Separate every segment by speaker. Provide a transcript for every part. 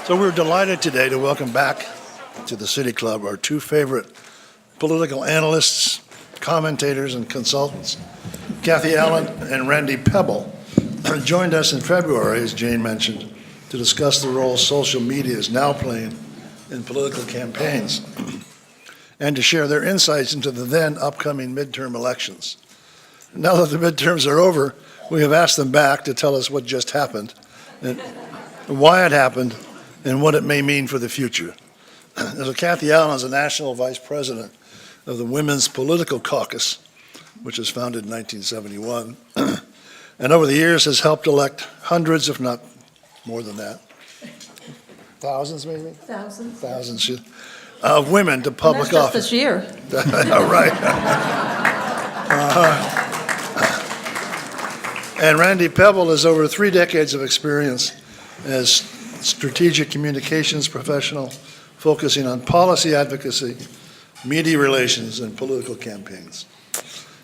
Speaker 1: So we're delighted today to welcome back to the City Club our two favorite political analysts, commentators, and consultants. Kathy Allen and Randy Pebble joined us in February, as Jane mentioned, to discuss the role social media is now playing in political campaigns and to share their insights into the then upcoming midterm elections. Now that the midterms are over, we have asked them back to tell us what just happened and why it happened and what it may mean for the future. So Kathy Allen is a national vice president of the Women's Political Caucus, which was founded in 1971, and over the years has helped elect hundreds, if not more than that, thousands maybe? Thousands of women to public office.
Speaker 2: This year.
Speaker 1: Right. And Randy Pebble has over 3 decades of experience as strategic communications professional, focusing on policy advocacy, media relations, and political campaigns.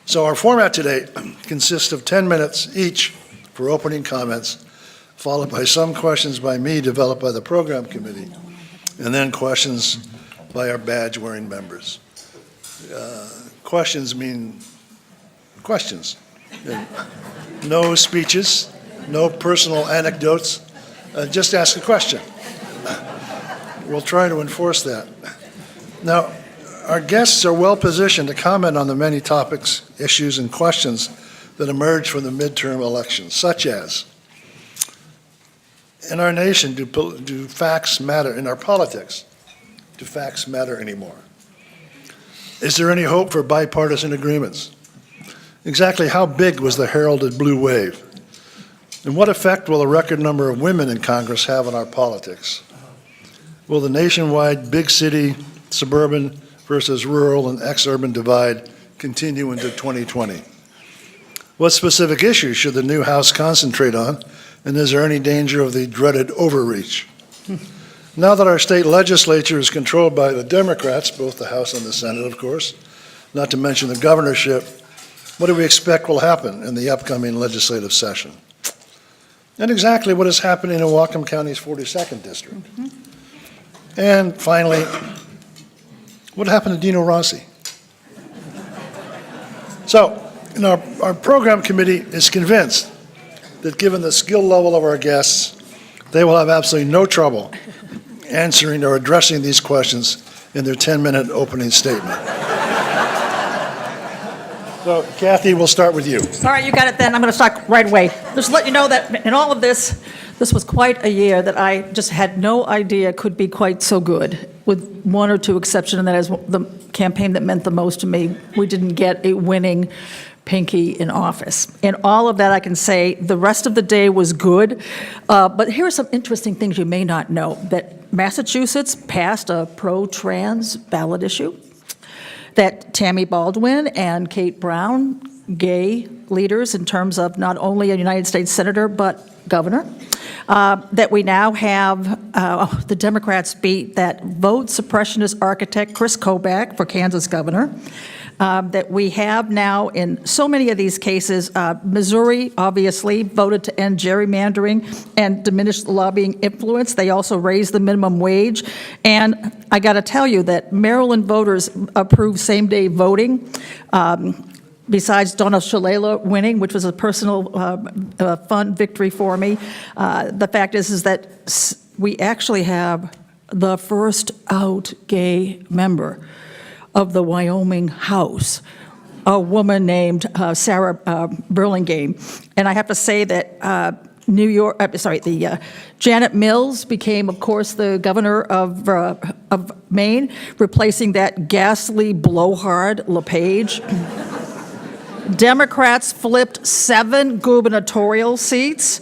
Speaker 1: So our format today consists of 10 minutes each for opening comments, followed by some questions by me developed by the program committee, and then questions by our badge-wearing members. Questions mean questions. And no speeches, no personal anecdotes, just ask a question. We'll try to enforce that. Now, our guests are well positioned to comment on the many topics, issues, and questions that emerge from the midterm elections, such as, in our nation, do facts matter? In our politics, do facts matter anymore? Is there any hope for bipartisan agreements? Exactly how big was the heralded blue wave? And what effect will a record number of women in Congress have on our politics? Will the nationwide big city, suburban versus rural and ex-urban divide continue into 2020? What specific issues should the new House concentrate on? And is there any danger of the dreaded overreach? Now that our state legislature is controlled by the Democrats, both the House and the Senate, of course, not to mention the governorship, what do we expect will happen in the upcoming legislative session? And exactly what is happening in Whatcom County's 42nd district. And finally, what happened to Dino Rossi? So, our program committee is convinced that given the skill level of our guests, they will have absolutely no trouble answering or addressing these questions in their 10-minute opening statement. So, Kathy, we'll start with you.
Speaker 2: All right, you got it then. I'm going to start right away. Just to let you know that in all of this was quite a year that I just had no idea could be quite so good, with one or two exceptions, and that is the campaign that meant the most to me. We didn't get a winning Pinky in office. In all of that, I can say the rest of the day was good, but here are some interesting things you may not know, that Massachusetts passed a pro-trans ballot issue, that Tammy Baldwin and Kate Brown, gay leaders in terms of not only a United States senator, but governor, that we now have the Democrats beat that vote suppressionist architect Chris Kobach for Kansas governor, that we have now in so many of these cases, Missouri obviously voted to end gerrymandering and diminish lobbying influence. They also raised the minimum wage. And I got to tell you that Maryland voters approved same-day voting. Besides Donna Shalala winning, which was a personal fun victory for me, the fact is that we actually have the first out gay member of the Wyoming House, a woman named Sarah Burlingame. And I have to say that Janet Mills became, of course, the governor of Maine, replacing that ghastly blowhard LePage. Democrats flipped 7 gubernatorial seats.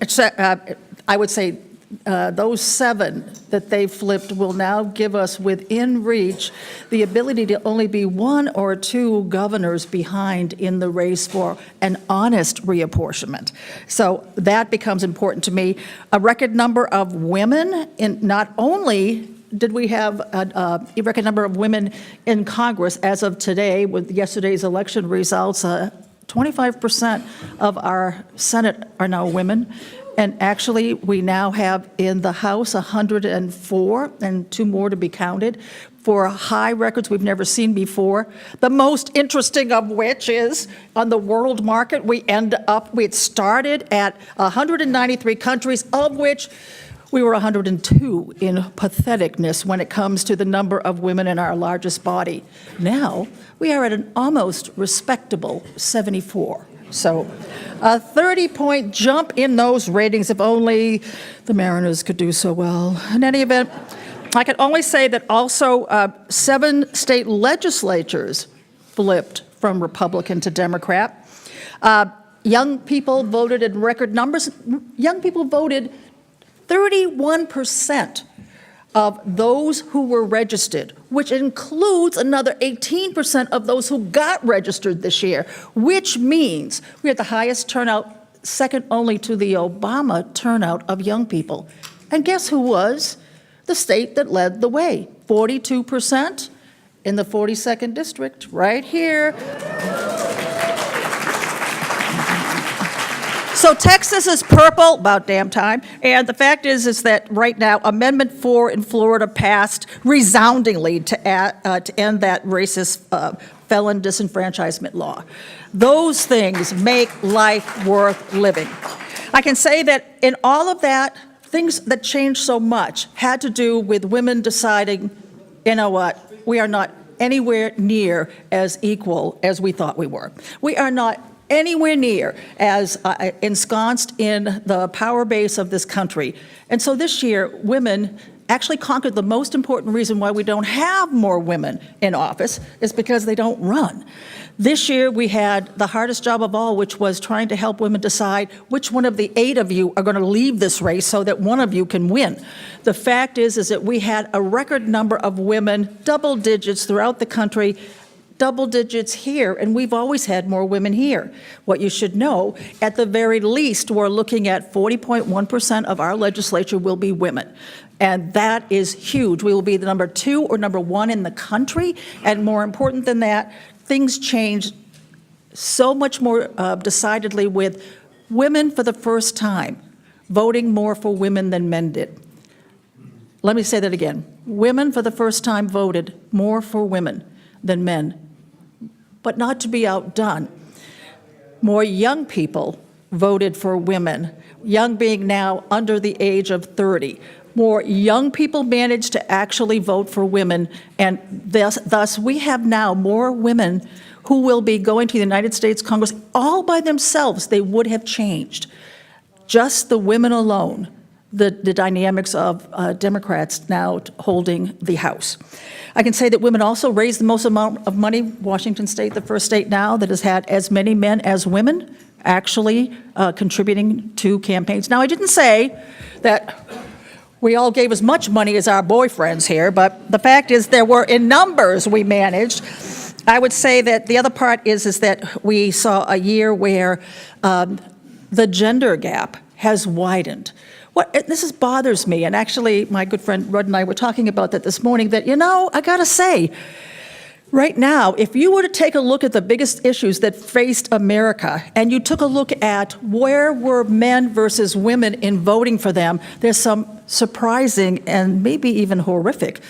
Speaker 2: I would say those 7 that they flipped will now give us within reach the ability to only be 1 or 2 governors behind in the race for an honest reapportionment. So that becomes important to me. A record number of women in not only did we have a record number of women in Congress as of today with yesterday's election results. 25% of our Senate are now women. And actually, we now have in the House 104, and 2 more to be counted, for high records we've never seen before. The most interesting of which is, on the world market, we started at 193 countries, of which we were 102 in patheticness when it comes to the number of women in our largest body. Now, we are at an almost respectable 74. So a 30-point jump in those ratings, if only the Mariners could do so well. In any event, I can only say that also 7 state legislatures flipped from Republican to Democrat. Young people voted in record numbers. Young people voted 31% of those who were registered, which includes another 18% of those who got registered this year, which means we had the highest turnout, second only to the Obama turnout of young people. And guess who was the state that led the way? 42% in the 42nd district, right here. So Texas is purple, about damn time, and the fact is that right now, Amendment 4 in Florida passed resoundingly to end that racist felon disenfranchisement law. Those things make life worth living. I can say that in all of that, things that changed so much had to do with women deciding, you know what, we are not anywhere near as equal as we thought we were. We are not anywhere near as ensconced in the power base of this country. And so this year, women actually conquered the most important reason why we don't have more women in office is because they don't run. This year, we had the hardest job of all, which was trying to help women decide which one of the 8 of you are going to leave this race so that one of you can win. The fact is that we had a record number of women, double digits throughout the country, double digits here, and we've always had more women here. What you should know, at the very least, we're looking at 40.1% of our legislature will be women. And that is huge. We will be the number 2 or number 1 in the country. And more important than that, things changed so much more decidedly with women for the first time voting more for women than men did. Let me say that again. Women for the first time voted more for women than men. But not to be outdone, more young people voted for women, young being now under the age of 30. More young people managed to actually vote for women, and thus we have now more women who will be going to the United States Congress all by themselves. They would have changed. Just the women alone, the dynamics of Democrats now holding the House. I can say that women also raised the most amount of money. Washington State, the first state now that has had as many men as women actually contributing to campaigns. Now, I didn't say that we all gave as much money as our boyfriends here, but the fact is there were, in numbers, we managed. I would say that the other part is that we saw a year where the gender gap has widened. This bothers me, and actually my good friend Rudd and I were talking about that this morning, that, I gotta say, right now, if you were to take a look at the biggest issues that faced America, and you took a look at where were men versus women in voting for them, there's some surprising and maybe even horrific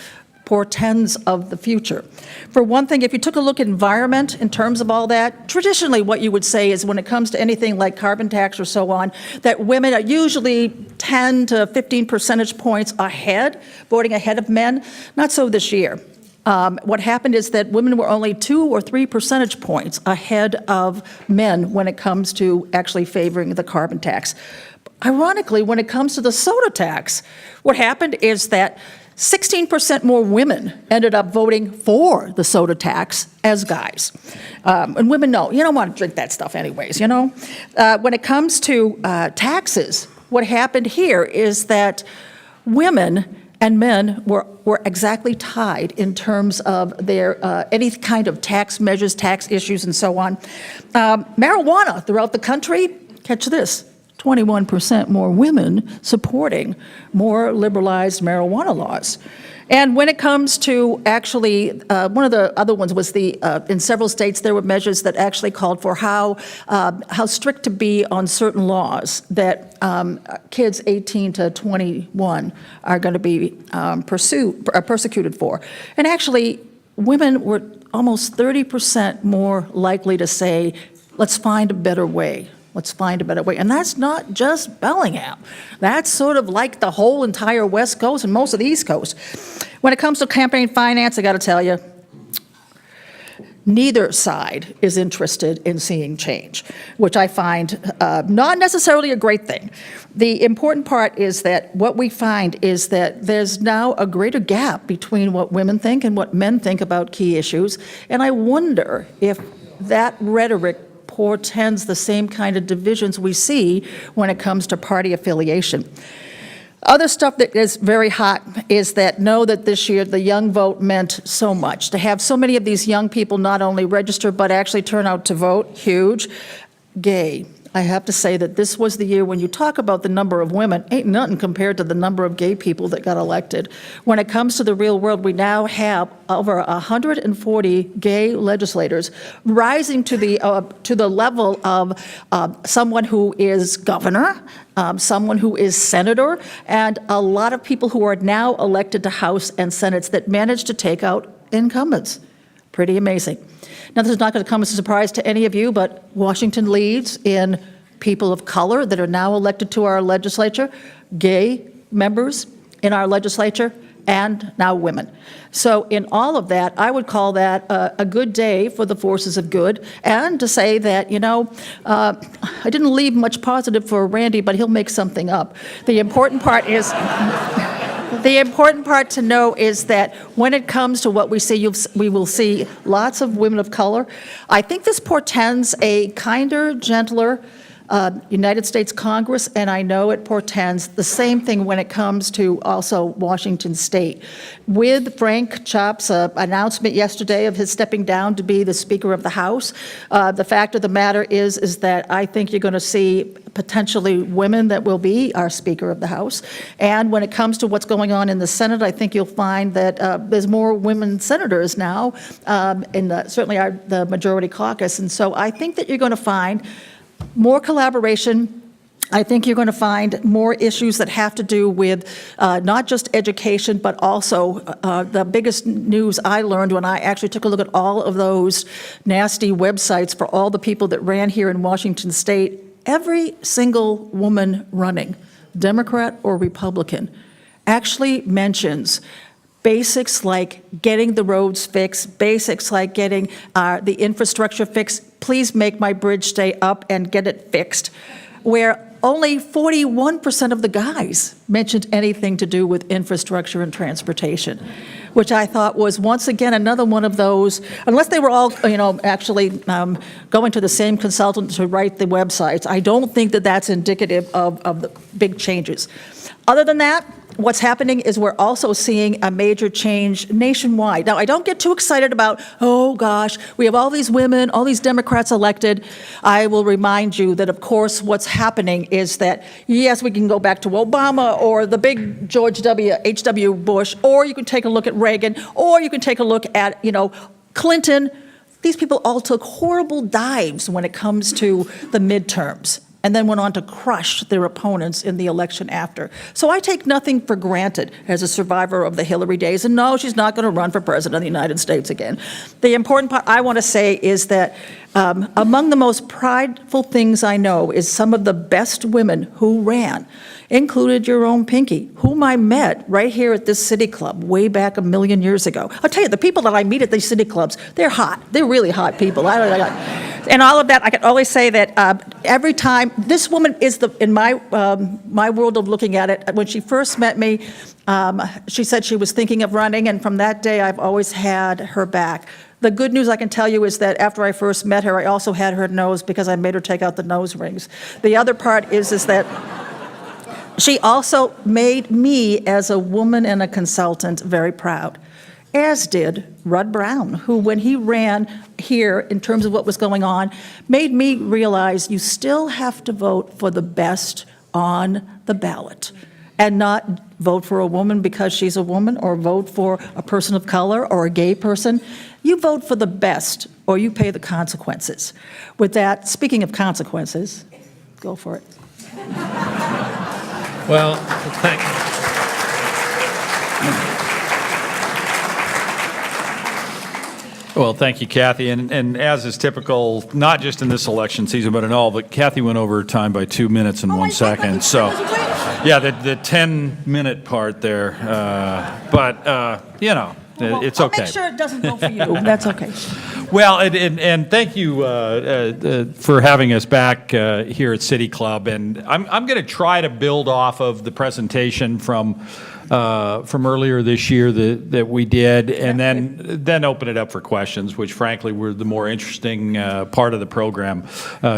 Speaker 2: portends of the future. For one thing, if you took a look at environment in terms of all that, traditionally what you would say is when it comes to anything like carbon tax or so on, that women are usually 10 to 15 percentage points ahead, voting ahead of men. Not so this year. What happened is that women were only 2 or 3 percentage points ahead of men when it comes to actually favoring the carbon tax. Ironically, when it comes to the soda tax, what happened is that 16% more women ended up voting for the soda tax as guys. And women know, you don't want to drink that stuff anyways, When it comes to taxes, what happened here is that women and men were exactly tied in terms of their any kind of tax measures, tax issues, and so on. Marijuana throughout the country, catch this, 21% more women supporting more liberalized marijuana laws. And when it comes to actually, one of the other ones was in several states, there were measures that actually called for how strict to be on certain laws that kids 18 to 21 are going to be persecuted for. And actually, women were almost 30% more likely to say, let's find a better way. Let's find a better way. And that's not just Bellingham. That's sort of like the whole entire West Coast and most of the East Coast. When it comes to campaign finance, I got to tell you, neither side is interested in seeing change, which I find not necessarily a great thing. The important part is that what we find is that there's now a greater gap between what women think and what men think about key issues. And I wonder if that rhetoric portends the same kind of divisions we see when it comes to party affiliation. Other stuff that is very hot is that know that this year the young vote meant so much. To have so many of these young people not only register but actually turn out to vote, huge. Gay. I have to say that this was the year when you talk about the number of women, ain't nothing compared to the number of gay people that got elected. When it comes to the real world, we now have over 140 gay legislators rising to the level of someone who is governor, someone who is senator, and a lot of people who are now elected to House and Senates that managed to take out incumbents. Pretty amazing. Now, this is not going to come as a surprise to any of you, but Washington leads in people of color that are now elected to our legislature, gay members in our legislature, and now women. So in all of that, I would call that a good day for the forces of good, and to say that, I didn't leave much positive for Randy, but he'll make something up. The important part is... The important part to know is that when it comes to what we see, we will see lots of women of color. I think this portends a kinder, gentler United States Congress, and I know it portends the same thing when it comes to also Washington State. With Frank Chop's announcement yesterday of his stepping down to be the Speaker of the House, the fact of the matter is that I think you're going to see potentially women that will be our Speaker of the House. And when it comes to what's going on in the Senate, I think you'll find that there's more women senators now in certainly the majority caucus. And so I think that you're going to find more collaboration. I think you're going to find more issues that have to do with not just education, but also the biggest news I learned when I actually took a look at all of those nasty websites for all the people that ran here in Washington State. Every single woman running, Democrat or Republican, actually mentions basics like getting the roads fixed, basics like getting the infrastructure fixed. Please make my bridge stay up and get it fixed. Where only 41% of the guys mentioned anything to do with infrastructure and transportation, which I thought was once again another one of those, unless they were all, actually going to the same consultant to write the websites, I don't think that that's indicative of the big changes. Other than that, what's happening is we're also seeing a major change nationwide. Now, I don't get too excited about, oh gosh, we have all these women, all these Democrats elected. I will remind you that, of course, what's happening is that, yes, we can go back to Obama or the big George H.W. Bush, or you can take a look at Reagan, or you can take a look at, Clinton. These people all took horrible dives when it comes to the midterms, and then went on to crush their opponents in the election after. So I take nothing for granted as a survivor of the Hillary days, and no, she's not going to run for president of the United States again. The important part I want to say is that among the most prideful things I know is some of the best women who ran, included your own Pinky, whom I met right here at this city club way back a million years ago. I'll tell you, the people that I meet at these city clubs, they're hot. They're really hot people. And all of that, I can always say that every time, this woman is in my world of looking at it, when she first met me, she said she was thinking of running, and from that day, I've always had her back. The good news I can tell you is that after I first met her, I also had her nose because I made her take out the nose rings. The other part is that she also made me, as a woman and a consultant, very proud, as did Rudd Brown, who, when he ran here in terms of what was going on made me realize you still have to vote for the best on the ballot and not vote for a woman because she's a woman or vote for a person of color or a gay person. You vote for the best or you pay the consequences. With that, speaking of consequences, go for it.
Speaker 3: Well, thank Well, thank you, Kathy. And as is typical, not just in this election season, but in all, but Kathy went over time by 2 minutes and 1 second. So, yeah, the 10-minute part there. You know, it's okay.
Speaker 2: I'll make sure it doesn't go for you. That's okay.
Speaker 3: Well, and thank you for having us back here at City Club. And I'm going to try to build off of the presentation from earlier this year that we did, and then open it up for questions, which frankly were the more interesting part of the program.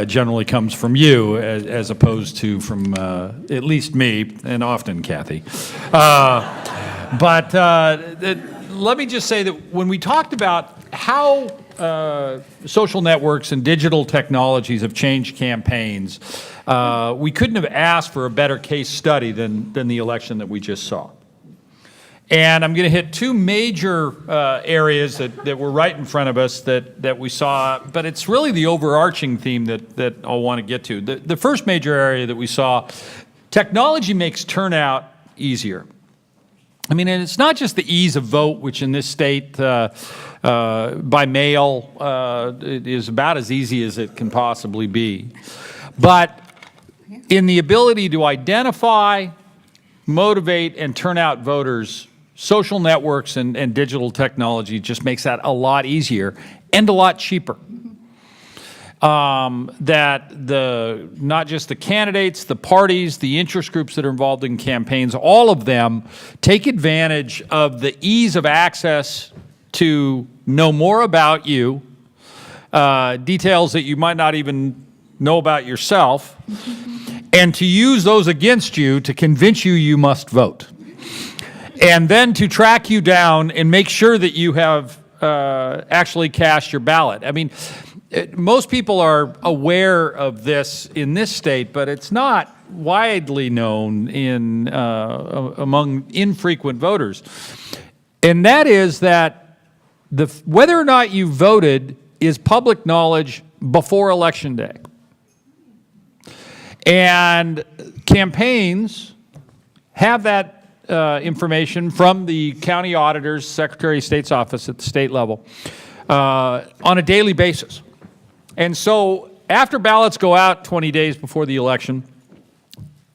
Speaker 3: Generally comes from you as opposed to from at least me and often Kathy. Let me just say that when we talked about how social networks and digital technologies have changed campaigns, we couldn't have asked for a better case study than the election that we just saw. And I'm going to hit two major areas that were right in front of us that we saw, but it's really the overarching theme that I'll want to get to. The first major area that we saw, technology makes turnout easier. I mean, and it's not just the ease of vote, which in this state by mail is about as easy as it can possibly be, but in the ability to identify, motivate, and turn out voters. Social networks and digital technology just makes that a lot easier and a lot cheaper. That not just the candidates, the parties, the interest groups that are involved in campaigns, all of them take advantage of the ease of access to know more about you, details that you might not even know about yourself, and to use those against you to convince you must vote. And then to track you down and make sure that you have actually cast your ballot. I mean, most people are aware of this in this state, but it's not widely known among infrequent voters. And that is that whether or not you voted is public knowledge before Election Day. And campaigns have that information from the county auditor's Secretary of State's office at the state level on a daily basis. And so after ballots go out 20 days before the election,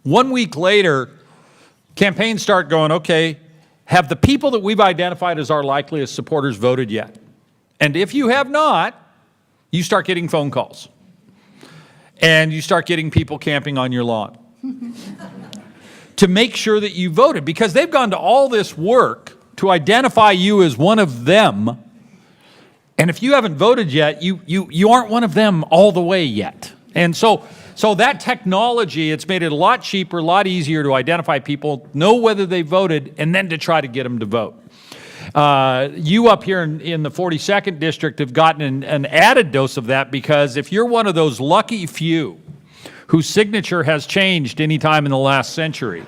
Speaker 3: 1 week later, campaigns start going, okay, have the people that we've identified as our likeliest supporters voted yet? And if you have not, you start getting phone calls. And you start getting people camping on your lawn to make sure that you voted, because they've gone to all this work to identify you as one of them. And if you haven't voted yet, you aren't one of them all the way yet. And so that technology, it's made it a lot cheaper, a lot easier to identify people, know whether they voted, and then to try to get them to vote. You up here in the 42nd district have gotten an added dose of that, because if you're one of those lucky few whose signature has changed any time in the last century,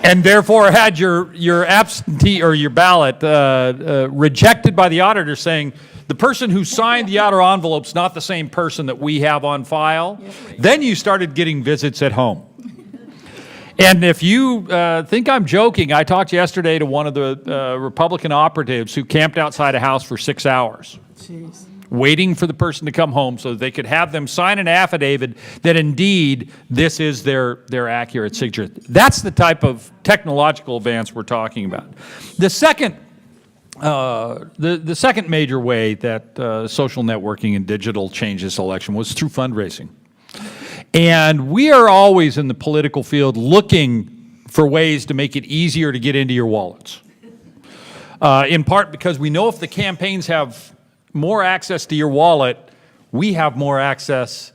Speaker 3: and therefore had your absentee or your ballot rejected by the auditor, saying the person who signed the outer envelope's not the same person that we have on file, then you started getting visits at home. And if you think I'm joking, I talked yesterday to one of the Republican operatives who camped outside a house for 6 hours. Jeez. Waiting for the person to come home so that they could have them sign an affidavit that indeed this is their accurate signature. That's the type of technological advance we're talking about. The second major way that social networking and digital changed this election was through fundraising. And we are always in the political field looking for ways to make it easier to get into your wallets. In part because we know if the campaigns have more access to your wallet, we have more access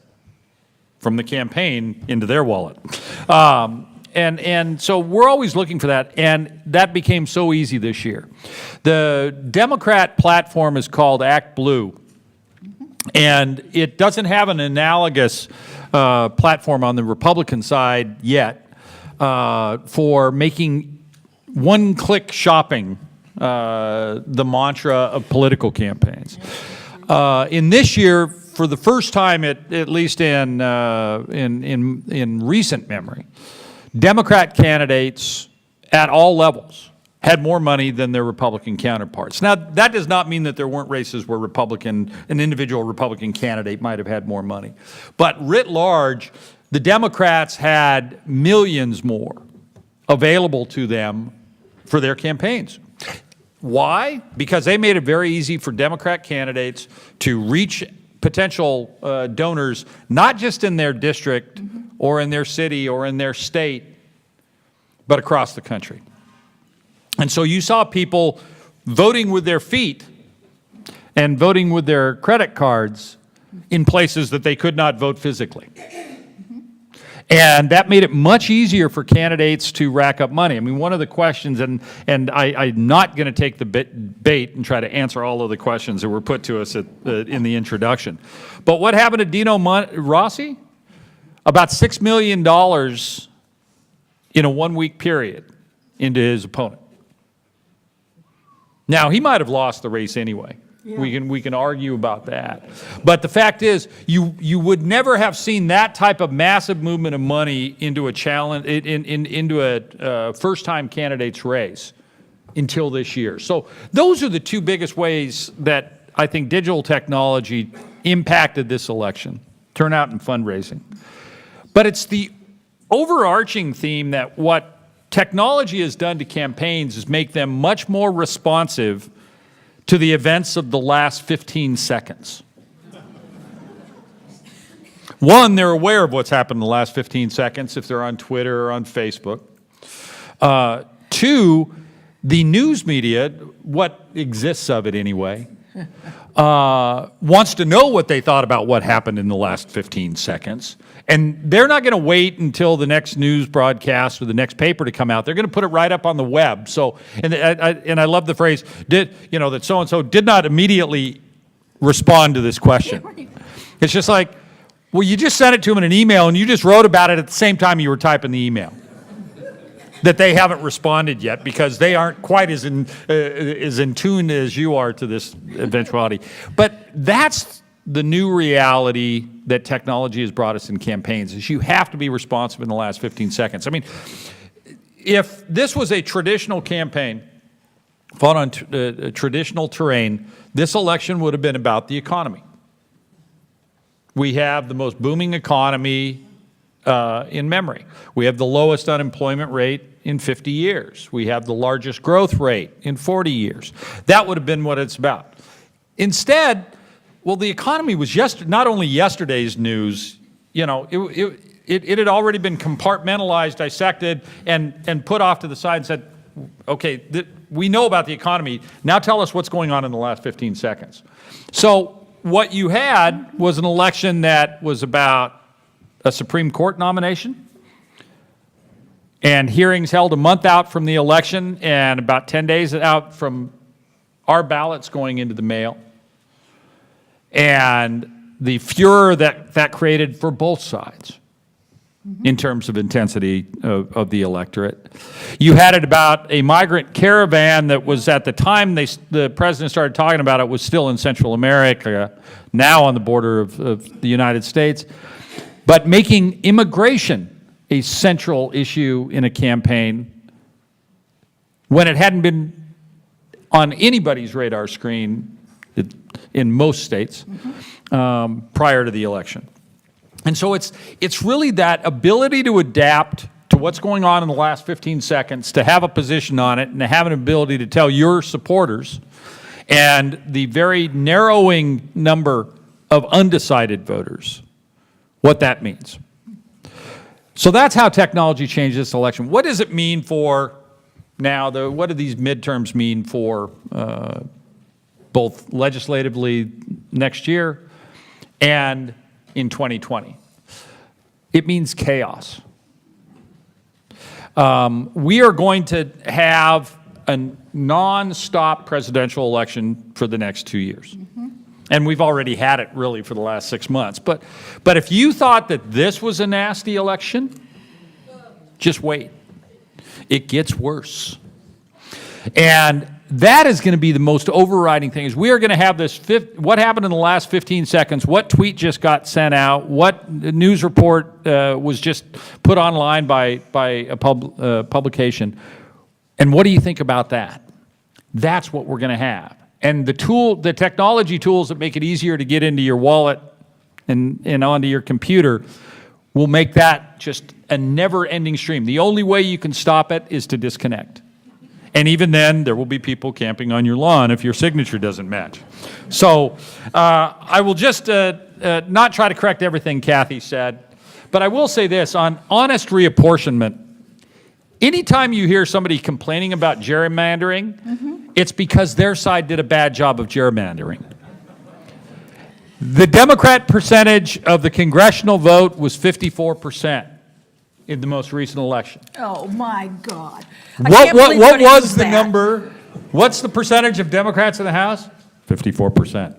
Speaker 3: from the campaign into their wallet. And so we're always looking for that, and that became so easy this year. The Democrat platform is called Act Blue, and it doesn't have an analogous platform on the Republican side yet for making one-click shopping the mantra of political campaigns. In this year, for the first time, at least in recent memory, Democrat candidates at all levels had more money than their Republican counterparts. Now, that does not mean that there weren't races where an individual Republican candidate might have had more money. But writ large, the Democrats had millions more available to them for their campaigns. Why? Because they made it very easy for Democrat candidates to reach potential donors, not just in their district or in their city or in their state, but across the country. And so you saw people voting with their feet and voting with their credit cards in places that they could not vote physically. And that made it much easier for candidates to rack up money. I mean, one of the questions, and I'm not going to take the bait and try to answer all of the questions that were put to us in the introduction. But what happened to Dino Rossi? About $6 million in a one-week period into his opponent. Now, he might have lost the race anyway. Yeah. We can argue about that. But the fact is, you would never have seen that type of massive movement of money into a challenge into a first-time candidate's race until this year. So those are the two biggest ways that I think digital technology impacted this election, turnout and fundraising. But it's the overarching theme that what technology has done to campaigns is make them much more responsive to the events of the last 15 seconds. One, they're aware of what's happened in the last 15 seconds if they're on Twitter or on Facebook. Two, the news media, what exists of it anyway, wants to know what they thought about what happened in the last 15 seconds. And they're not going to wait until the next news broadcast or the next paper to come out. They're going to put it right up on the web. So, and I love the phrase, that so-and-so did not immediately respond to this question. It's just like, well, you just sent it to them in an email and you just wrote about it at the same time you were typing the email. That they haven't responded yet because they aren't quite as in tune as you are to this eventuality. But that's the new reality that technology has brought us in campaigns, is you have to be responsive in the last 15 seconds. I mean, if this was a traditional campaign, fought on traditional terrain, this election would have been about the economy. We have the most booming economy in memory. We have the lowest unemployment rate in 50 years. We have the largest growth rate in 40 years. That would have been what it's about. Instead, well, the economy was not only yesterday's news, it had already been compartmentalized, dissected, and put off to the side and said, okay, we know about the economy. Now tell us what's going on in the last 15 seconds. So what you had was an election that was about a Supreme Court nomination and hearings held a month out from the election and about 10 days out from our ballots going into the mail. And the furor that created for both sides in terms of intensity of the electorate. You had it about a migrant caravan that was, at the time the president started talking about it, was still in Central America, now on the border of the United States, but making immigration a central issue in a campaign when it hadn't been on anybody's radar screen in most states prior to the election. And so it's really that ability to adapt to what's going on in the last 15 seconds, to have a position on it, and to have an ability to tell your supporters and the very narrowing number of undecided voters what that means. So that's how technology changed this election. What does it mean for now? What do these midterms mean for both legislatively next year and in 2020? It means chaos. we are going to have a non-stop presidential election for the next 2 years. And we've already had it really for the last 6 months. But if you thought that this was a nasty election, just wait. It gets worse. And that is going to be the most overriding thing, is we are going to have this, what happened in the last 15 seconds, what tweet just got sent out, what news report was just put online by a publication, and what do you think about that? That's what we're going to have. And the technology tools that make it easier to get into your wallet and onto your computer will make that just a never-ending stream. The only way you can stop it is to disconnect. And even then, there will be people camping on your lawn if your signature doesn't match. So I will just not try to correct everything Kathy said, but I will say this, on honest reapportionment, anytime you hear somebody complaining about gerrymandering, it's because their side did a bad job of gerrymandering. The Democrat percentage of the congressional vote was 54% in the most recent election.
Speaker 2: Oh, my God.
Speaker 3: What was the number? What's the percentage of Democrats in the House? 54%.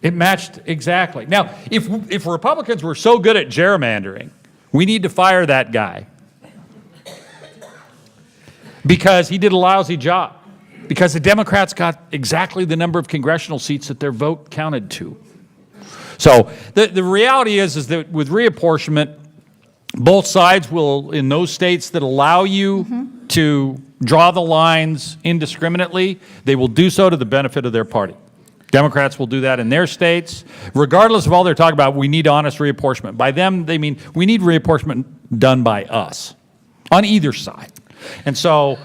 Speaker 3: It matched exactly. Now, if Republicans were so good at gerrymandering, we need to fire that guy. Because he did a lousy job. Because the Democrats got exactly the number of congressional seats that their vote counted to. So the reality is that with reapportionment, both sides will, in those states that allow you to draw the lines indiscriminately, they will do so to the benefit of their party. Democrats will do that in their states. Regardless of all they're talking about, we need honest reapportionment. By them, they mean we need reapportionment done by us, on either side. And so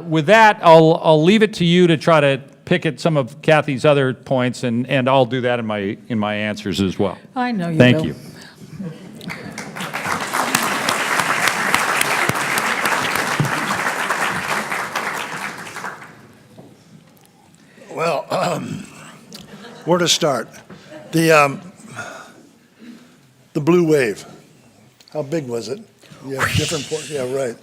Speaker 3: with that, I'll leave it to you to try to pick at some of Kathy's other points, and I'll do that in my answers as well.
Speaker 2: I know you will.
Speaker 3: Thank you.
Speaker 1: Well, where to start? The blue wave, how big was it? Yeah, yeah, right.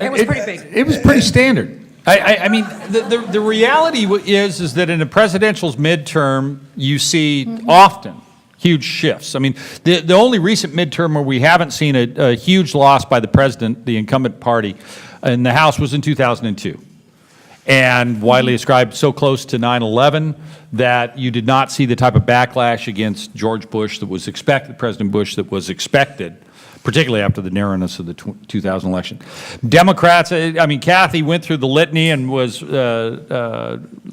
Speaker 2: It was pretty big.
Speaker 3: It was pretty standard. I mean, the reality is that in a presidential's midterm, you see often huge shifts. I mean, the only recent midterm where we haven't seen a huge loss by the president, the incumbent party, in the House was in 2002. And widely ascribed so close to 9/11 that you did not see the type of backlash against George Bush that was expected, President Bush, that was expected, particularly after the narrowness of the 2000 election. Democrats, I mean, Kathy went through the litany and was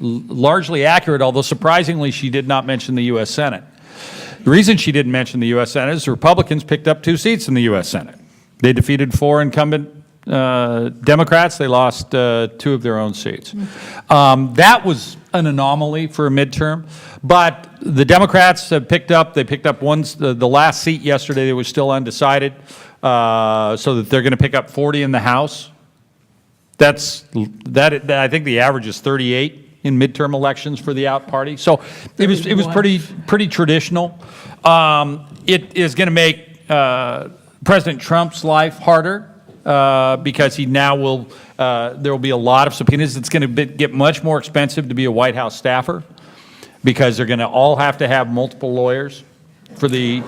Speaker 3: largely accurate, although surprisingly she did not mention the U.S. Senate. The reason she didn't mention the U.S. Senate is the Republicans picked up 2 seats in the U.S. Senate. They defeated 4 incumbent Democrats. They lost 2 of their own seats. That was an anomaly for a midterm, but the Democrats have picked up the last seat yesterday that was still undecided, so that they're going to pick up 40 in the House. I think the average is 38 in midterm elections for the out party. So it was pretty traditional. It is going to make President Trump's life harder. Because he now will, there will be a lot of subpoenas. It's going to get much more expensive to be a White House staffer because they're going to all have to have multiple lawyers for the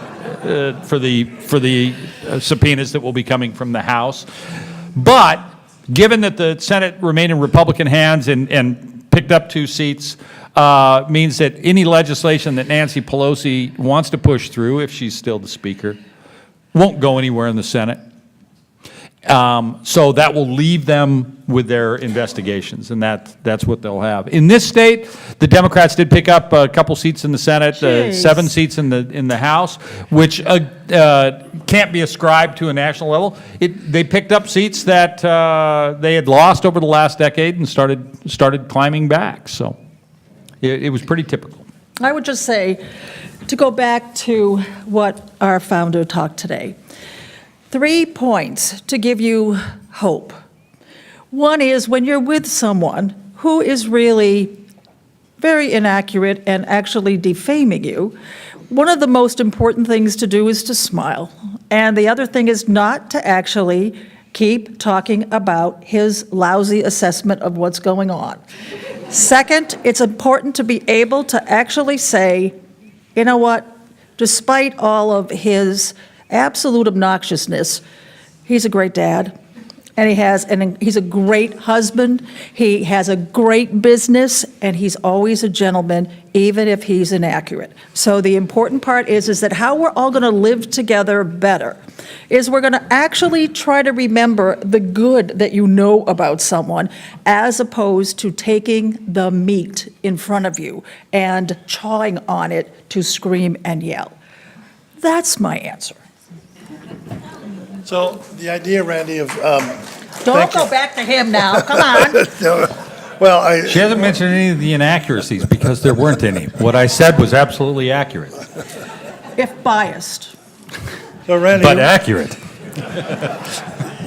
Speaker 3: subpoenas that will be coming from the House. But given that the Senate remained in Republican hands and picked up 2 seats, means that any legislation that Nancy Pelosi wants to push through, if she's still the Speaker, won't go anywhere in the Senate. So that will leave them with their investigations, and that's what they'll have. In this state, the Democrats did pick up a couple seats in the Senate, 7 seats in the House, which can't be ascribed to a national level. They picked up seats that they had lost over the last decade and started climbing back. So it was pretty typical.
Speaker 2: I would just say, to go back to what our founder talked today, 3 points to give you hope. One is when you're with someone who is really very inaccurate and actually defaming you, one of the most important things to do is to smile. And the other thing is not to actually keep talking about his lousy assessment of what's going on. Second, it's important to be able to actually say, you know what, despite all of his absolute obnoxiousness, he's a great dad. And he's a great husband, he has a great business, and he's always a gentleman, even if he's inaccurate. So the important part is that how we're all going to live together better is we're going to actually try to remember the good that you know about someone, as opposed to taking the meat in front of you and chawing on it to scream and yell. That's my answer.
Speaker 1: So the idea, Randy, of,
Speaker 2: Don't go back to him now, come on.
Speaker 1: well,
Speaker 3: She hasn't mentioned any of the inaccuracies because there weren't any. What I said was absolutely accurate,
Speaker 2: If biased.
Speaker 1: so Randy,
Speaker 3: but accurate.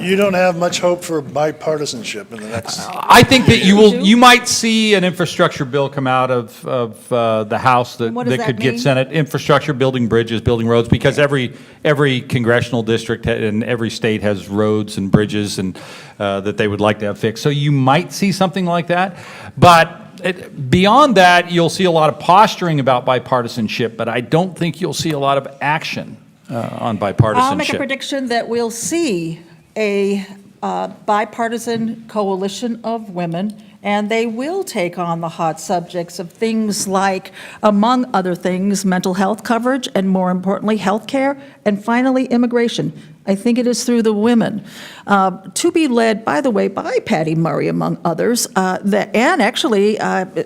Speaker 1: you don't have much hope for bipartisanship in the next,
Speaker 3: I think that you might see an infrastructure bill come out of the House that
Speaker 2: What does that
Speaker 3: could get
Speaker 2: mean?
Speaker 3: Senate. Infrastructure, building bridges, building roads, because every congressional district and every state has roads and bridges and that they would like to have fixed. So you might see something like that. But beyond that, you'll see a lot of posturing about bipartisanship, but I don't think you'll see a lot of action on bipartisanship.
Speaker 2: I'll make a prediction that we'll see a bipartisan coalition of women, and they will take on the hot subjects of things like, among other things, mental health coverage, and more importantly, health care, and finally, immigration. I think it is through the women, to be led, by the way, by Patty Murray, among others, and actually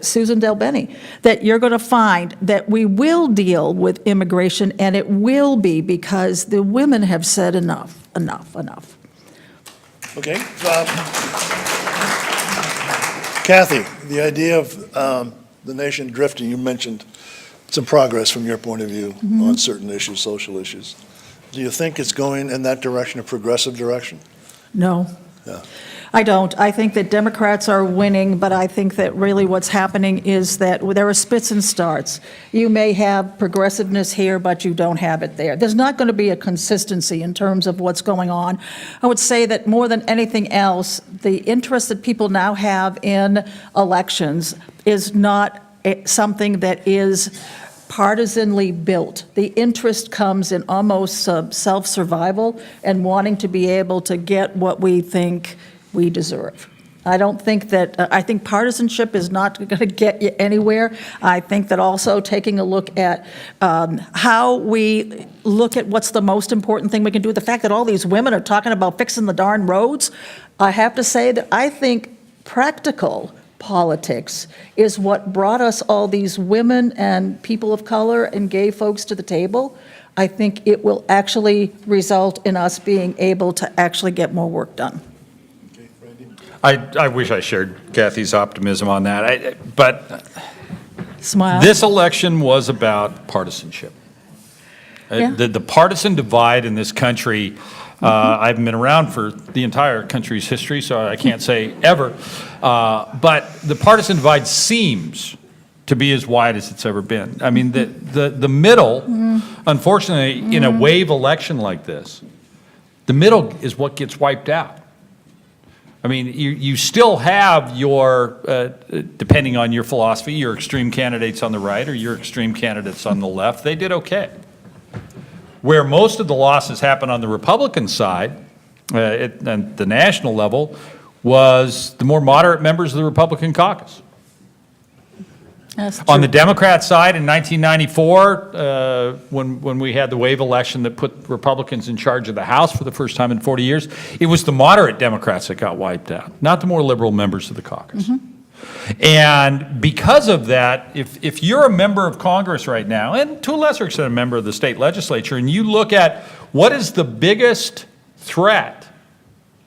Speaker 2: Susan DelBene, that you're going to find that we will deal with immigration, and it will be because the women have said enough, enough, enough.
Speaker 1: okay? Kathy, the idea of the nation drifting, you mentioned some progress from your point of view on certain issues, social issues. Do you think it's going in that direction, a progressive direction?
Speaker 2: No.
Speaker 1: Yeah.
Speaker 2: I don't. I think that Democrats are winning, but I think that really what's happening is that there are spits and starts. You may have progressiveness here, but you don't have it there. There's not going to be a consistency in terms of what's going on. I would say that more than anything else, the interest that people now have in elections is not something that is partisanly built. The interest comes in almost self-survival and wanting to be able to get what we think we deserve. I don't think that, I think partisanship is not going to get you anywhere. I think that also taking a look at how we look at what's the most important thing we can do, the fact that all these women are talking about fixing the darn roads, I have to say that I think practical politics is what brought us all these women and people of color and gay folks to the table. I think it will actually result in us being able to actually get more work done.
Speaker 1: Okay, Randy?
Speaker 3: I wish I shared Kathy's optimism on that, but
Speaker 2: Smile.
Speaker 3: this election was about partisanship.
Speaker 2: Yeah.
Speaker 3: The partisan divide in this country, I haven't been around for the entire country's history, so I can't say ever, but the partisan divide seems to be as wide as it's ever been. I mean, the middle, unfortunately, in a wave election like this, the middle is what gets wiped out. I mean, you still have your, depending on your philosophy, your extreme candidates on the right or your extreme candidates on the left. They did okay. Where most of the losses happened on the Republican side, at the national level, was the more moderate members of the Republican caucus.
Speaker 2: That's
Speaker 3: On
Speaker 2: true.
Speaker 3: the Democrat side in 1994, when we had the wave election that put Republicans in charge of the House for the first time in 40 years, it was the moderate Democrats that got wiped out, not the more liberal members of the caucus. And because of that, if you're a member of Congress right now, and to a lesser extent a member of the state legislature, and you look at what is the biggest threat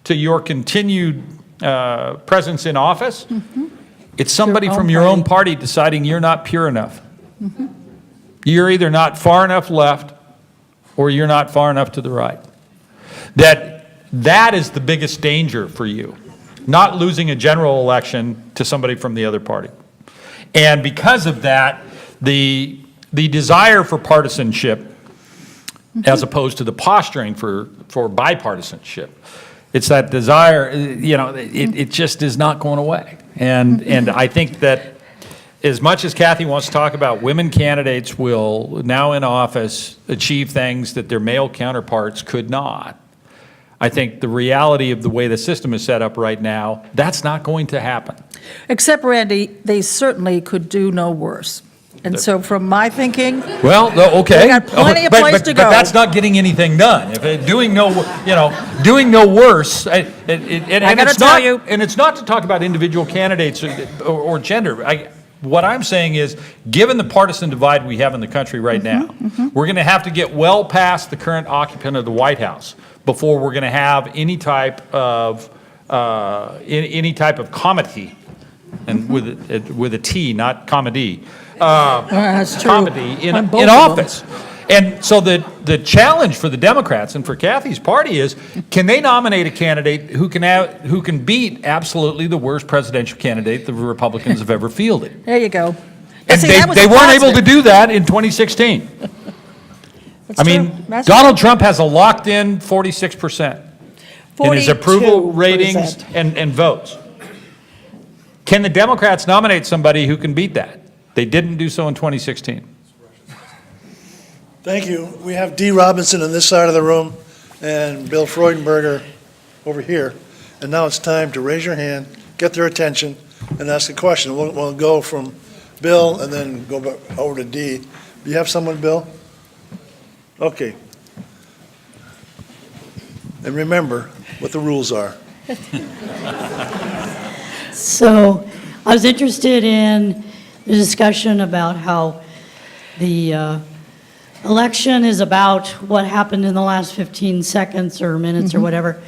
Speaker 3: to your continued presence in office, it's somebody
Speaker 2: Your own
Speaker 3: from your own
Speaker 2: party.
Speaker 3: party deciding you're not pure enough. You're either not far enough left or you're not far enough to the right. That is the biggest danger for you, not losing a general election to somebody from the other party. And because of that, the desire for partisanship, as opposed to the posturing for bipartisanship, It's that desire, it just is not going away. And I think that as much as Kathy wants to talk about women candidates will now in office achieve things that their male counterparts could not, I think the reality of the way the system is set up right now, that's not going to happen.
Speaker 2: Except, Randy, they certainly could do no worse. And so from my thinking,
Speaker 3: Well, okay.
Speaker 2: They got plenty of place to
Speaker 3: But
Speaker 2: go.
Speaker 3: that's not getting anything done. If doing no worse, and
Speaker 2: gotta
Speaker 3: it's
Speaker 2: tell
Speaker 3: not,
Speaker 2: you-
Speaker 3: and it's not to talk about individual candidates or gender. What I'm saying is, given the partisan divide we have in the country right now, we're going to have to get well past the current occupant of the White House before we're going to have any type of comity, and with a T, not comedy.
Speaker 2: that's true.
Speaker 3: Comedy in
Speaker 2: On both of them.
Speaker 3: office. And so the challenge for the Democrats and for Kathy's party is, can they nominate a candidate who can beat absolutely the worst presidential candidate the Republicans have ever fielded?
Speaker 2: There you go.
Speaker 3: And
Speaker 2: See,
Speaker 3: they
Speaker 2: that was
Speaker 3: weren't
Speaker 2: a
Speaker 3: able to
Speaker 2: positive.
Speaker 3: do that in 2016.
Speaker 2: That's
Speaker 3: I
Speaker 2: true.
Speaker 3: mean,
Speaker 2: That's
Speaker 3: Donald
Speaker 2: true.
Speaker 3: Trump has a locked-in 46% in his approval
Speaker 2: 42%.
Speaker 3: ratings and votes. Can the Democrats nominate somebody who can beat that? They didn't do so in 2016.
Speaker 1: Thank you. We have Dee Robinson on this side of the room and Bill Freudenberger over here. And now it's time to raise your hand, get their attention, and ask a question. We'll go from Bill and then go back over to Dee. Do you have someone, Bill? Okay. And remember what the rules are.
Speaker 4: So I was interested in the discussion about how the election is about what happened in the last 15 seconds or minutes or whatever.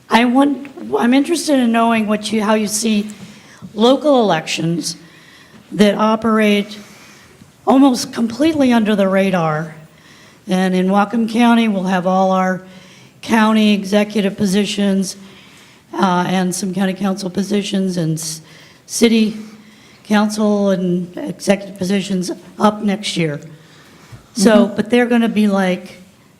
Speaker 4: I'm interested in knowing how you see local elections that operate almost completely under the radar. And in Whatcom County, we'll have all our county executive positions and some county council positions and city council and executive positions up next year. So, but they're going to be like,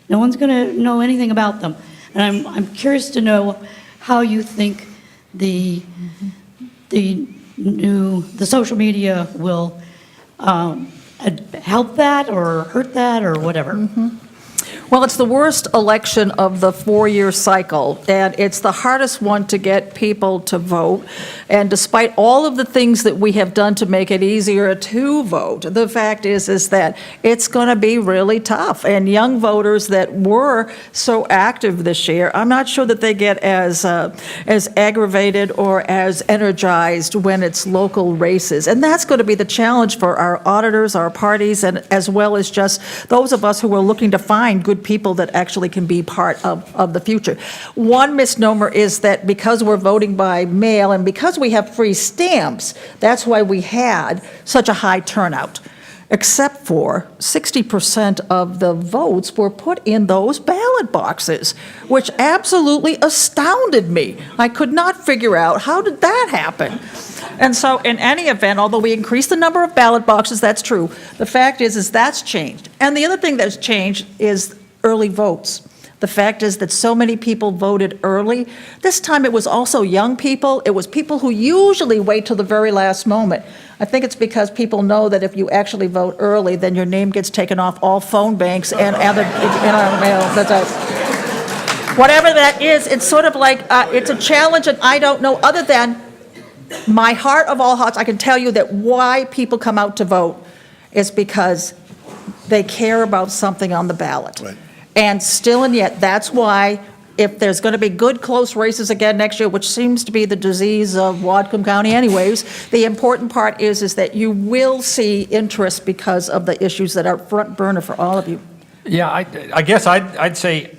Speaker 4: no one's going to know anything about them. And I'm curious to know how you think the social media will help that or hurt that or whatever.
Speaker 2: Well, it's the worst election of the four-year cycle, and it's the hardest one to get people to vote. And despite all of the things that we have done to make it easier to vote, the fact is that it's going to be really tough. And young voters that were so active this year, I'm not sure that they get as aggravated or as energized when it's local races. And that's going to be the challenge for our auditors, our parties, and as well as just those of us who are looking to find good people that actually can be part of the future. One misnomer is that because we're voting by mail and because we have free stamps, that's why we had such a high turnout. Except for 60% of the votes were put in those ballot boxes, which absolutely astounded me. I could not figure out, how did that happen? And so in any event, although we increased the number of ballot boxes, that's true, the fact is that's changed. And the other thing that's changed is early votes. The fact is that so many people voted early. This time it was also young people. It was people who usually wait till the very last moment. I think it's because people know that if you actually vote early, then your name gets taken off all phone banks and other, whatever that is, it's sort of like, it's a challenge, and I don't know, other than my heart of all hearts, I can tell you that why people come out to vote is because they care about something on the ballot.
Speaker 1: Right.
Speaker 2: And still and yet, that's why if there's going to be good close races again next year, which seems to be the disease of Whatcom County anyways, the important part is that you will see interest because of the issues that are front burner for all of you.
Speaker 3: Yeah, I guess I'd say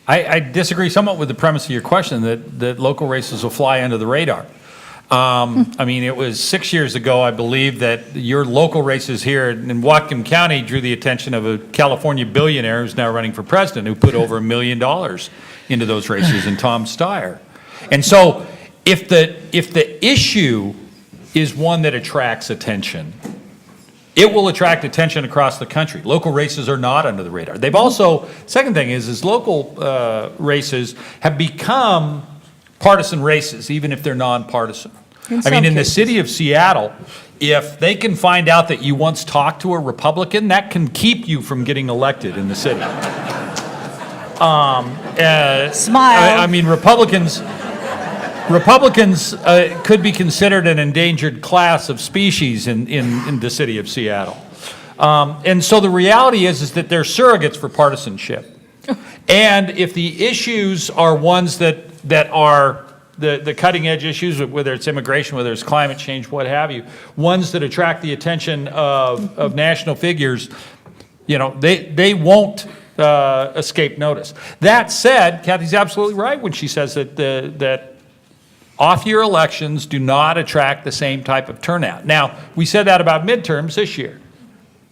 Speaker 3: I disagree somewhat with the premise of your question that local races will fly under the radar. I mean, it was 6 years ago, I believe, that your local races here in Whatcom County drew the attention of a California billionaire who's now running for president, who put over $1 million into those races, and Tom Steyer. And so if the issue is one that attracts attention, it will attract attention across the country. Local races are not under the radar. They've also, second thing is local races have become partisan races, even if they're nonpartisan. I mean, in the city of Seattle, if they can find out that you once talked to a Republican, that can keep you from getting elected in the city.
Speaker 2: Smile.
Speaker 3: I mean, Republicans could be considered an endangered class of species in the city of Seattle. And so the reality is that they're surrogates for partisanship. And if the issues are ones that are the cutting edge issues, whether it's immigration, whether it's climate change, what have you, ones that attract the attention of national figures, you know, they won't escape notice. That said, Kathy's absolutely right when she says that off-year elections do not attract the same type of turnout. Now, we said that about midterms this year,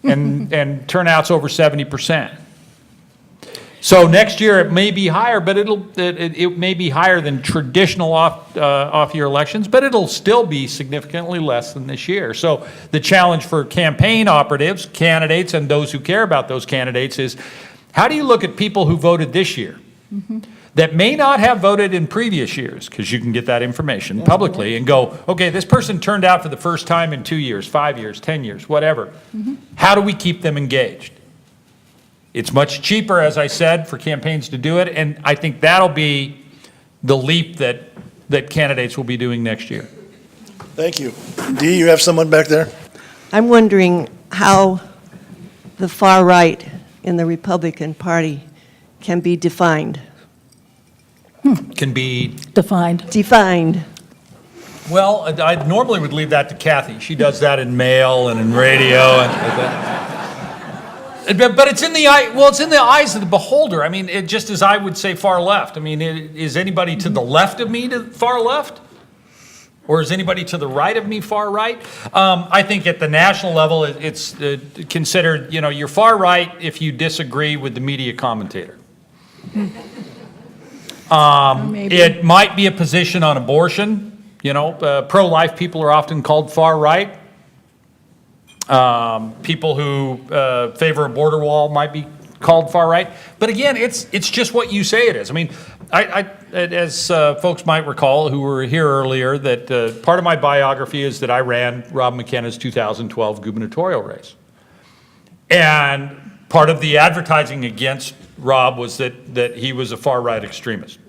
Speaker 3: and turnout's over 70%. So next year it may be higher, but it may be higher than traditional off-year elections, but it'll still be significantly less than this year. So the challenge for campaign operatives, candidates, and those who care about those candidates is, how do you look at people who voted this year that may not have voted in previous years, because you can get that information publicly, and go, okay, this person turned out for the first time in 2 years, 5 years, 10 years, whatever. How do we keep them engaged? It's much cheaper, as I said, for campaigns to do it, and I think that'll be the leap that candidates will be doing next year.
Speaker 1: Thank you. Dee, you have someone back there?
Speaker 5: I'm wondering how the far right in the Republican Party can be defined.
Speaker 3: Can be,
Speaker 2: Defined.
Speaker 5: Defined.
Speaker 3: well, I normally would leave that to Kathy. She does that in mail and in radio and like that. But it's in the eye. Well, it's in the eyes of the beholder. I mean, it just as I would say far left. I mean, is anybody to the left of me to far left, or is anybody to the right of me far right? I think at the national level, it's considered. You know, you're far right if you disagree with the media commentator. It might be a position on abortion. You know, pro-life people are often called far right. People who favor a border wall might be called far right. But again, it's just what you say it is. I mean, as folks might recall who were here earlier, that part of my biography is that I ran Rob McKenna's 2012 gubernatorial race. And part of the advertising against Rob was that he was a far right extremist.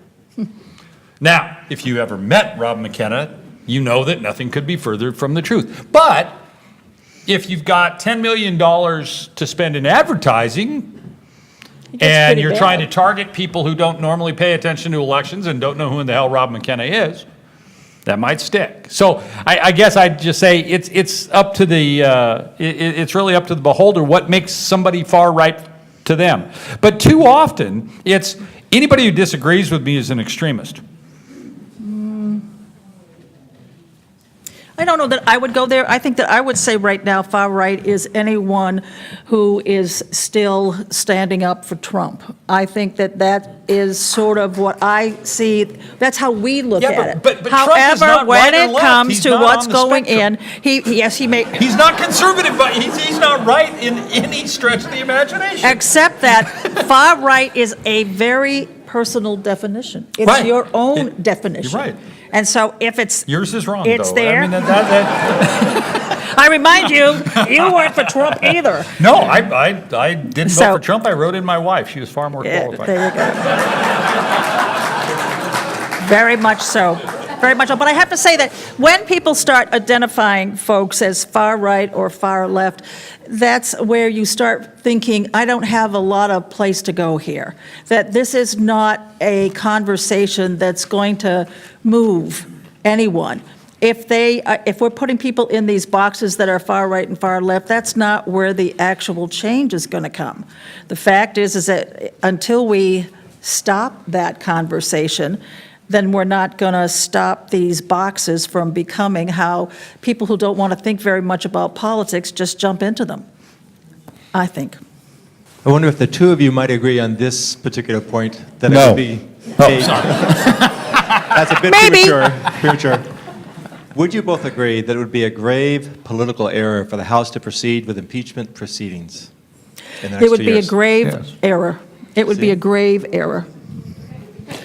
Speaker 3: Now, if you ever met Rob McKenna, you know that nothing could be further from the truth. But if you've got $10 million to spend in advertising, and you're trying to target people who don't normally pay attention to elections and don't know who in the hell Rob McKenna is, that might stick. So I guess I'd just say it's up to it's really up to the beholder what makes somebody far right to them. But too often, it's anybody who disagrees with me is an extremist.
Speaker 2: I don't know that I would go there. I think that I would say right now, far right is anyone who is still standing up for Trump. I think that is sort of what I see. That's how we look at it.
Speaker 3: But Trump is
Speaker 2: However,
Speaker 3: not
Speaker 2: when
Speaker 3: right or
Speaker 2: it
Speaker 3: left.
Speaker 2: comes
Speaker 3: He's
Speaker 2: to
Speaker 3: not
Speaker 2: what's
Speaker 3: on the
Speaker 2: going
Speaker 3: spectrum.
Speaker 2: in, he may.
Speaker 3: He's not conservative, but he's not right in any stretch of the imagination.
Speaker 2: Except that far right is a very personal definition. It's
Speaker 3: Right.
Speaker 2: your own definition.
Speaker 3: You're right.
Speaker 2: And so if it's
Speaker 3: Yours is wrong,
Speaker 2: It's
Speaker 3: though.
Speaker 2: there.
Speaker 3: I mean,
Speaker 2: I remind you, you weren't for Trump either.
Speaker 3: no, I didn't
Speaker 2: So-
Speaker 3: vote for Trump. I wrote in my wife. She was far more
Speaker 2: Yeah,
Speaker 3: qualified.
Speaker 2: there you go. Very much so. Very much so. But I have to say that when people start identifying folks as far right or far left, that's where you start thinking, I don't have a lot of place to go here. That this is not a conversation that's going to move anyone. If we're putting people in these boxes that are far right and far left, that's not where the actual change is going to come. The fact is that until we stop that conversation, then we're not going to stop these boxes from becoming how people who don't want to think very much about politics just jump into them, I think.
Speaker 6: I wonder if the two of you might agree on this particular point, that
Speaker 3: No.
Speaker 6: it would be...
Speaker 3: Oh, sorry.
Speaker 6: That's a bit
Speaker 2: Maybe.
Speaker 6: premature. Would you both agree that it would be a grave political error for the House to proceed with impeachment proceedings in the next
Speaker 2: It would
Speaker 6: 2
Speaker 2: be a
Speaker 6: years?
Speaker 2: grave
Speaker 3: Yes.
Speaker 2: error. It would be
Speaker 6: See?
Speaker 2: a grave error.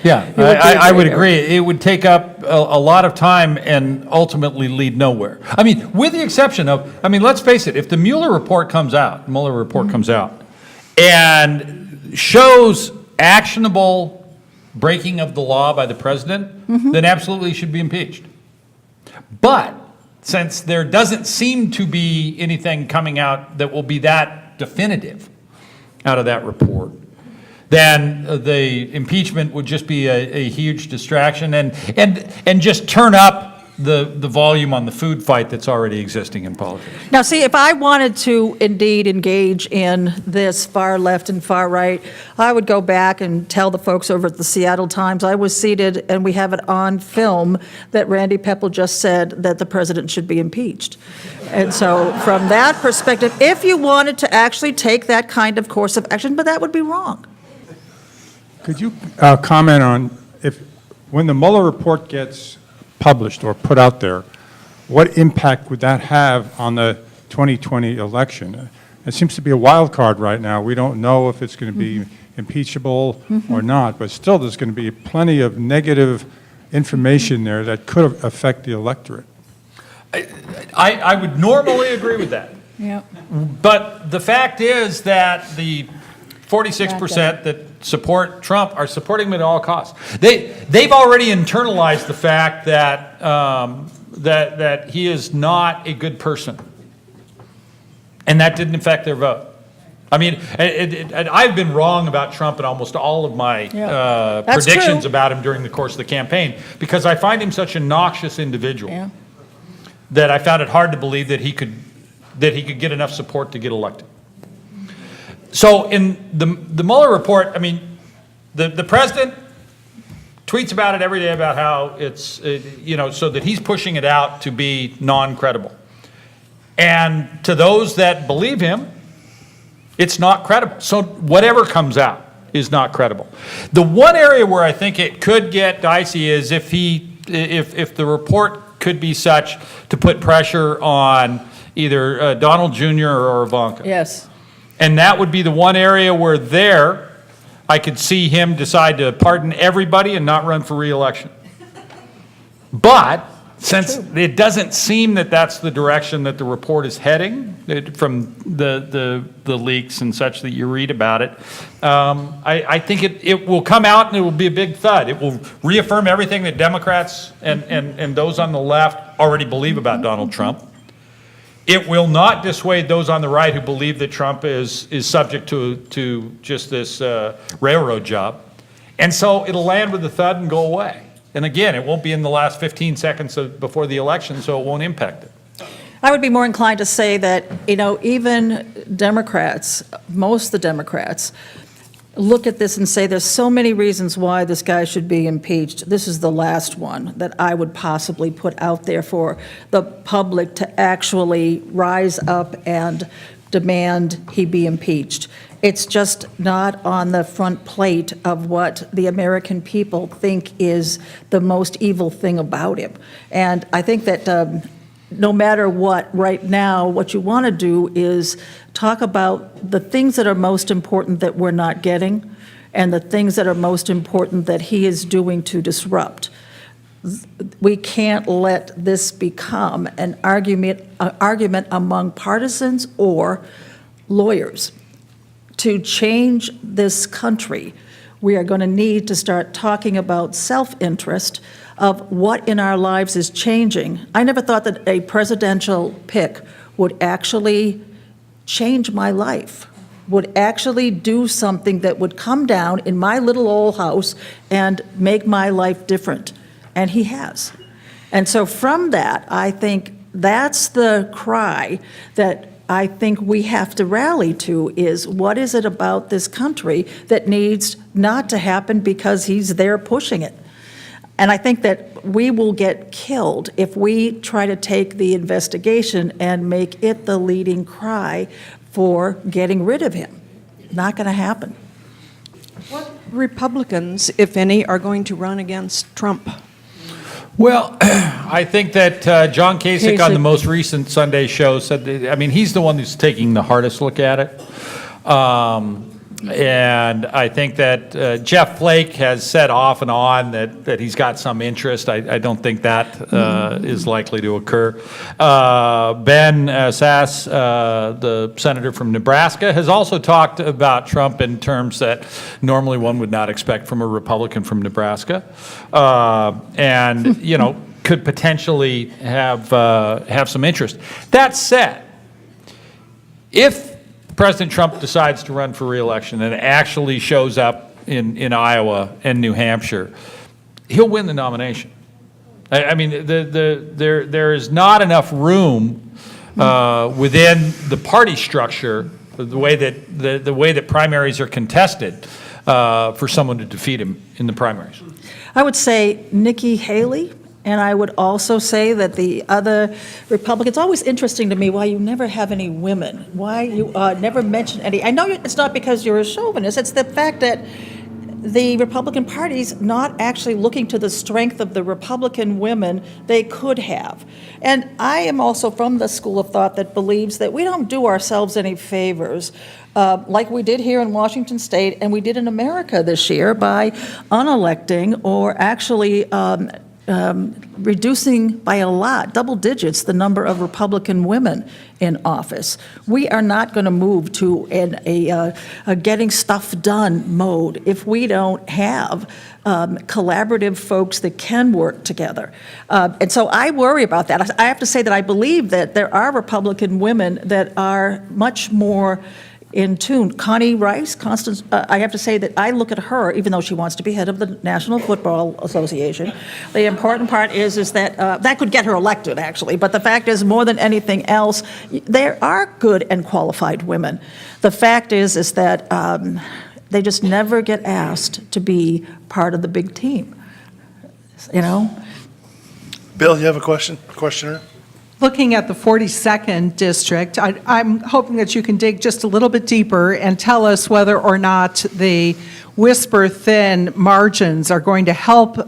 Speaker 3: Yeah,
Speaker 2: would be a
Speaker 3: I would
Speaker 2: great
Speaker 3: agree. It would take up a lot of time and ultimately lead nowhere. I mean, with the exception of, I mean, let's face it, if the Mueller report comes out and shows actionable breaking of the law by the president, then absolutely he should be impeached. But since there doesn't seem to be anything coming out that will be that definitive out of that report, then the impeachment would just be a huge distraction and just turn up the volume on the food fight that's already existing in politics.
Speaker 2: Now, see, if I wanted to indeed engage in this far left and far right, I would go back and tell the folks over at the Seattle Times, I was seated, and we have it on film, that Randy Peppel just said that the president should be impeached. And so from that perspective, if you wanted to actually take that kind of course of action, but that would be wrong.
Speaker 7: Could you comment on when the Mueller report gets published or put out there, what impact would that have on the 2020 election? It seems to be a wild card right now. We don't know if it's going to be impeachable or not, but still there's going to be plenty of negative information there that could affect the electorate.
Speaker 3: I would normally agree with that.
Speaker 2: Yeah.
Speaker 3: But the fact is that the 46% that support Trump are supporting him at all costs. They've already internalized the fact that that he is not a good person, and that didn't affect their vote. I mean, I've been wrong about Trump in almost all of my
Speaker 2: That's
Speaker 3: predictions
Speaker 2: true.
Speaker 3: about him during the course of the campaign because I find him such a noxious individual
Speaker 2: Yeah.
Speaker 3: that I found it hard to believe that he could get enough support to get elected. So in the Mueller report, I mean, the president tweets about it every day about how it's, so that he's pushing it out to be non-credible. And to those that believe him, it's not credible. So whatever comes out is not credible. The one area where I think it could get dicey is if the report could be such to put pressure on either Donald Jr. or Ivanka.
Speaker 2: Yes.
Speaker 3: And that would be the one area where I could see him decide to pardon everybody and not run for re-election. But since it doesn't seem that that's the direction that the report is heading from the leaks and such that you read about it, I think it will come out and it will be a big thud. It will reaffirm everything that Democrats and those on the left already believe about Donald Trump. It will not dissuade those on the right who believe that Trump is subject to just this railroad job. And so it'll land with a thud and go away. And again, it won't be in the last 15 seconds before the election, so it won't impact it.
Speaker 2: I would be more inclined to say that, even Democrats, most of the Democrats, look at this and say there's so many reasons why this guy should be impeached. This is the last one that I would possibly put out there for the public to actually rise up and demand he be impeached. It's just not on the front plate of what the American people think is the most evil thing about him. And I think that no matter what, right now, what you want to do is talk about the things that are most important that we're not getting and the things that are most important that he is doing to disrupt. We can't let this become an argument among partisans or lawyers. To change this country, we are going to need to start talking about self-interest of what in our lives is changing. I never thought that a presidential pick would actually change my life, would actually do something that would come down in my little old house and make my life different. And he has. And so from that, I think that's the cry that I think we have to rally to is what is it about this country that needs not to happen because he's there pushing it. And I think that we will get killed if we try to take the investigation and make it the leading cry for getting rid of him. Not going to happen.
Speaker 8: What Republicans, if any, are going to run against Trump?
Speaker 3: Well, I think that John Kasich on the
Speaker 2: Kasich.
Speaker 3: most recent Sunday show said, I mean, he's the one who's taking the hardest look at it. And I think that Jeff Flake has said off and on that he's got some interest. I don't think that is likely to occur. Ben Sass, the senator from Nebraska, has also talked about Trump in terms that normally one would not expect from a Republican from Nebraska. And, you know, could potentially have some interest. That said, if President Trump decides to run for re-election and actually shows up in Iowa and New Hampshire, he'll win the nomination. I mean, there is not enough room within the party structure, the way that primaries are contested, for someone to defeat him in the primaries.
Speaker 2: I would say Nikki Haley, and I would also say that the other Republicans, always interesting to me why you never have any women, why you never mention any. I know it's not because you're a chauvinist, it's the fact that the Republican Party's not actually looking to the strength of the Republican women they could have. And I am also from the school of thought that believes that we don't do ourselves any favors, like we did here in Washington State and we did in America this year by unelecting or actually reducing by a lot, double digits, the number of Republican women in office. We are not going to move to a getting stuff done mode if we don't have collaborative folks that can work together. And so I worry about that. I have to say that I believe that there are Republican women that are much more in tune. Connie Rice, Constance, I have to say that I look at her, even though she wants to be head of the National Football Association. The important part is that that could get her elected, actually. But the fact is, more than anything else, there are good and qualified women. The fact is that they just never get asked to be part of the big team. You know?
Speaker 1: Bill, you have a question? Questioner?
Speaker 8: Looking at the 42nd district, I'm hoping that you can dig just a little bit deeper and tell us whether or not the whisper-thin margins are going to help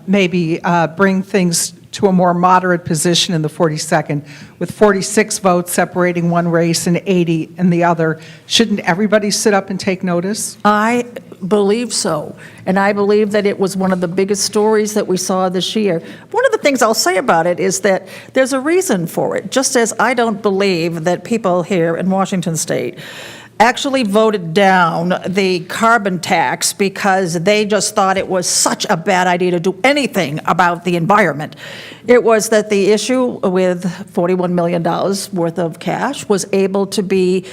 Speaker 8: maybe bring things to a more moderate position in the 42nd, with 46 votes separating one race and 80 in the other. Shouldn't everybody sit up and take notice?
Speaker 2: I believe so, and I believe that it was one of the biggest stories that we saw this year. One of the things I'll say about it is that there's a reason for it, just as I don't believe that people here in Washington State actually voted down the carbon tax because they just thought it was such a bad idea to do anything about the environment. It was that the issue with $41 million worth of cash was able to be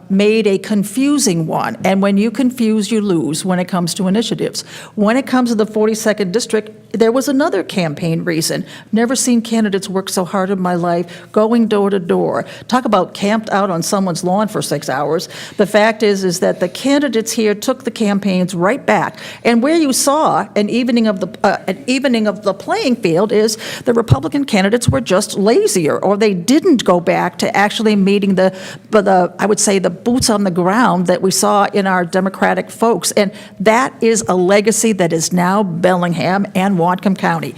Speaker 2: made a confusing one. And when you confuse, you lose when it comes to initiatives. When it comes to the 42nd district, there was another campaign reason. Never seen candidates work so hard in my life, going door to door. Talk about camped out on someone's lawn for 6 hours. The fact is that the candidates here took the campaigns right back. And where you saw an evening of the playing field is the Republican candidates were just lazier, or they didn't go back to actually meeting I would say the boots on the ground that we saw in our Democratic folks. And that is a legacy that is now Bellingham and Whatcom County.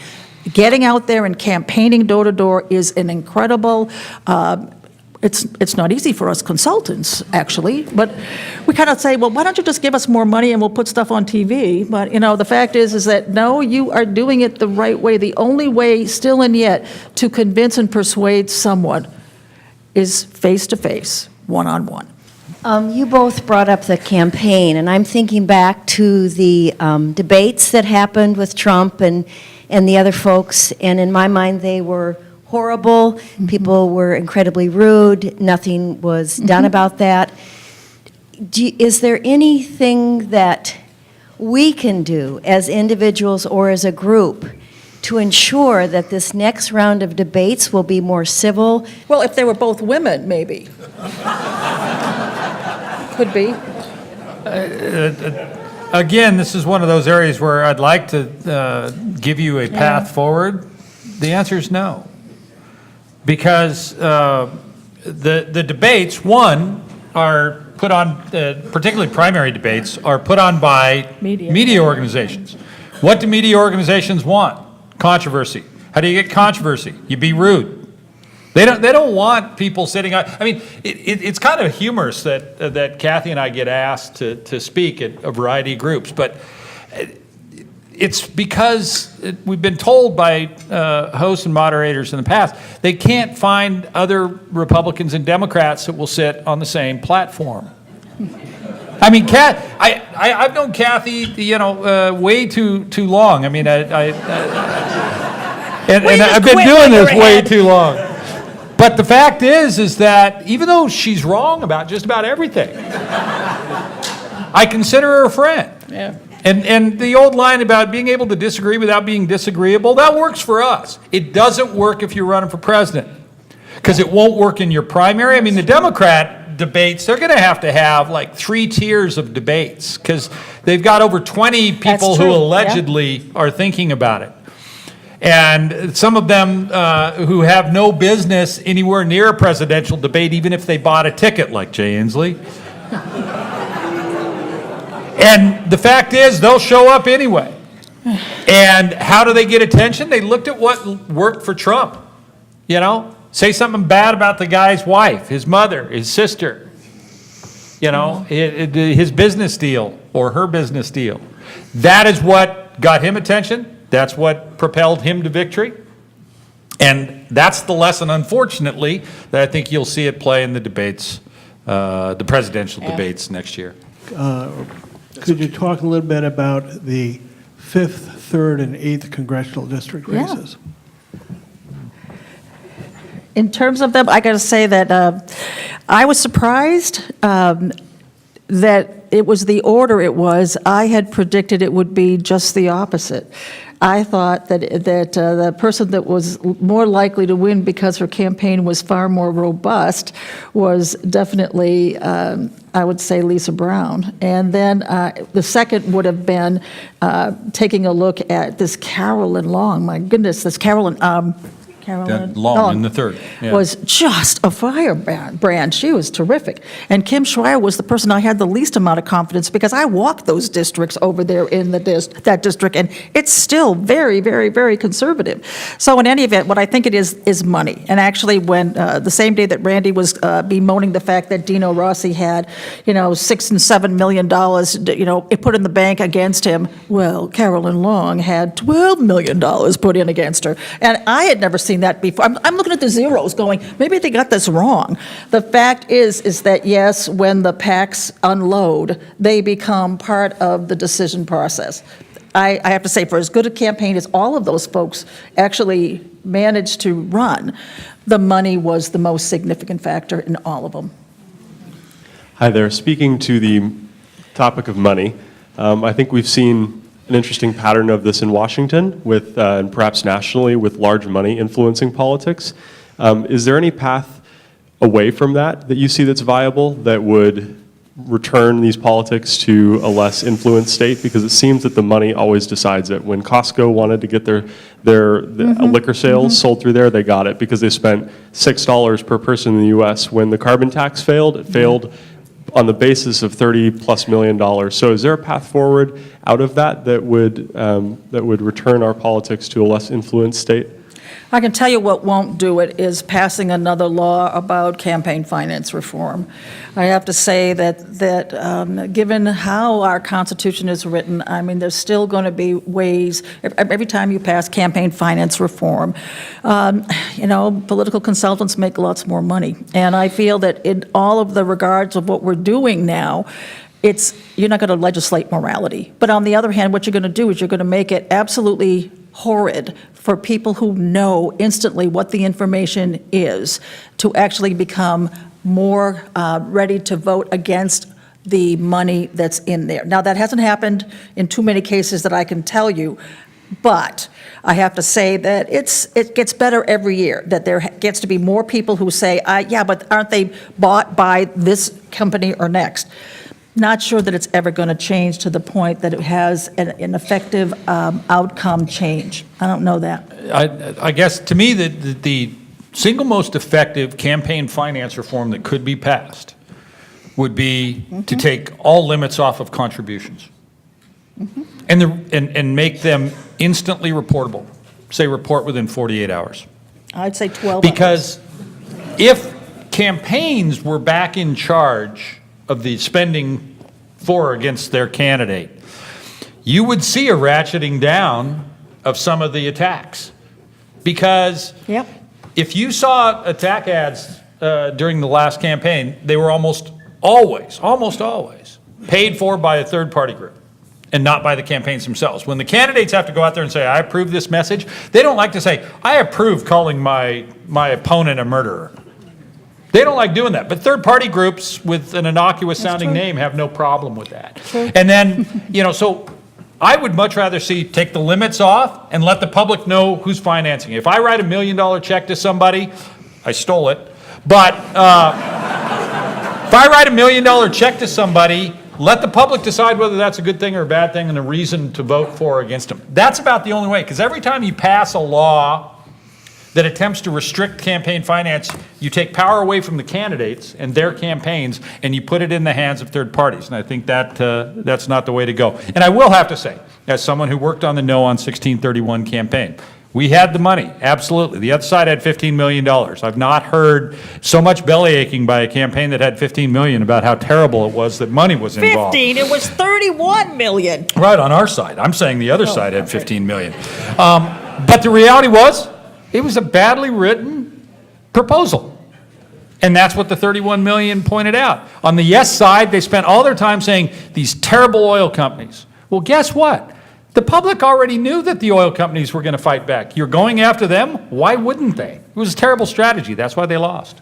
Speaker 2: Getting out there and campaigning door to door is an incredible, it's not easy for us consultants, actually, but we kind of say, well, why don't you just give us more money and we'll put stuff on TV? But, you know, the fact is that, no, you are doing it the right way. The only way, still and yet, to convince and persuade someone is face-to-face, one-on-one.
Speaker 9: You both brought up the campaign, and I'm thinking back to the debates that happened with Trump and the other folks, and in my mind, they were horrible. Mm-hmm. People were incredibly rude. Nothing was done about that. Is there anything that we can do as individuals or as a group to ensure that this next round of debates will be more civil?
Speaker 2: Well, if they were both women, maybe. Could be.
Speaker 3: Again, this is one of those areas where I'd like to give you a path forward. The answer is no. Because the debates, one, are put on, particularly primary debates, are put on by media organizations. What do media organizations want? Controversy. How do you get controversy? You be rude. They don't want people sitting on, I mean, it's kind of humorous that Kathy and I get asked to speak at a variety of groups, but it's because we've been told by hosts and moderators in the past, they can't find other Republicans and Democrats that will sit on the same platform. I mean, I've known Kathy, way too long. I mean, and I've been doing this way too long. But the fact is that even though she's wrong about just about everything, I consider her a friend.
Speaker 2: Yeah.
Speaker 3: And the old line about being able to disagree without being disagreeable, that works for us. It doesn't work if you're running for president, because it won't work in your primary. I mean, the Democrat debates, they're going to have like 3 tiers of debates, because they've got over 20 people who allegedly are thinking about it. And some of them who have no business anywhere near a presidential debate, even if they bought a ticket, like Jay Inslee. And the fact is, they'll show up anyway. And how do they get attention? They looked at what worked for Trump. Say something bad about the guy's wife, his mother, his sister, his business deal or her business deal. That is what got him attention. That's what propelled him to victory. And that's the lesson, unfortunately, that I think you'll see it play in the debates, the presidential debates next year.
Speaker 10: Could you talk a little bit about the 5th, 3rd, and 8th congressional district races?
Speaker 2: In terms of them, I got to say that I was surprised that it was the order it was. I had predicted it would be just the opposite. I thought that the person that was more likely to win because her campaign was far more robust was definitely, I would say, Lisa Brown. And then the second would have been taking a look at this Carolyn Long. My goodness, this Carolyn
Speaker 3: Long in the third. Yeah.
Speaker 2: Was just a firebrand. She was terrific. And Kim Schreier was the person I had the least amount of confidence, because I walked those districts over there in that district, and it's still very, very, very conservative. So in any event, what I think it is money. And actually, when the same day that Randy was bemoaning the fact that Dino Rossi had, $6 and $7 million, it put in the bank against him, well, Carolyn Long had $12 million put in against her. And I had never seen that before. I'm looking at the zeros going, maybe they got this wrong. The fact is that, yes, when the PACs unload, they become part of the decision process. I have to say, for as good a campaign as all of those folks actually managed to run, the money was the most significant factor in all of them.
Speaker 11: Hi there. Speaking to the topic of money, I think we've seen an interesting pattern of this in Washington, with and perhaps nationally, with large money influencing politics. Is there any path away from that you see that's viable, that would return these politics to a less influenced state? Because it seems that the money always decides it. When Costco wanted to get their liquor sales sold through there, they got it because they spent $6 per person in the U.S. When the carbon tax failed, it failed on the basis of $30+ million. So is there a path forward out of that would return our politics to a less influenced state?
Speaker 2: I can tell you what won't do it is passing another law about campaign finance reform. I have to say that given how our Constitution is written, I mean, there's still going to be ways, every time you pass campaign finance reform, political consultants make lots more money. And I feel that in all of the regards of what we're doing now, you're not going to legislate morality. But on the other hand, what you're going to do is you're going to make it absolutely horrid for people who know instantly what the information is to actually become more ready to vote against the money that's in there. Now, that hasn't happened in too many cases that I can tell you, but I have to say that it gets better every year, that there gets to be more people who say, yeah, but aren't they bought by this company or next? Not sure that it's ever going to change to the point that it has an effective outcome change. I don't know that.
Speaker 3: I guess, to me, the single most effective campaign finance reform that could be passed would be to take all limits off of contributions and make them instantly reportable. say report within 48 hours.
Speaker 2: I'd say 12 hours.
Speaker 3: Because if campaigns were back in charge of the spending for or against their candidate, you would see a ratcheting down of some of the attacks. Because
Speaker 2: Yep.
Speaker 3: if you saw attack ads during the last campaign, they were almost always paid for by a third-party group and not by the campaigns themselves. When the candidates have to go out there and say, I approve this message, they don't like to say, I approve calling my opponent a murderer. They don't like doing that. But third-party groups with an innocuous-sounding name have no problem with that. And then, so I would much rather see take the limits off and let the public know who's financing it. If I write $1 million check to somebody, I stole it, but if I write $1 million check to somebody, let the public decide whether that's a good thing or a bad thing and a reason to vote for or against them. That's about the only way, because every time you pass a law that attempts to restrict campaign finance, you take power away from the candidates and their campaigns, and you put it in the hands of third parties. And I think that that's not the way to go. And I will have to say, as someone who worked on the No on 1631 campaign, we had the money, absolutely. The other side had $15 million. I've not heard so much belly aching by a campaign that had $15 million about how terrible it was that money was involved.
Speaker 2: 15, it was 31 million.
Speaker 3: Right, on our side. I'm saying the other side had 15 million. But the reality was, it was a badly written proposal. And that's what the 31 million pointed out. On the yes side, they spent all their time saying these terrible oil companies. Well, guess what? The public already knew that the oil companies were going to fight back. You're going after them? Why wouldn't they? It was a terrible strategy. That's why they lost.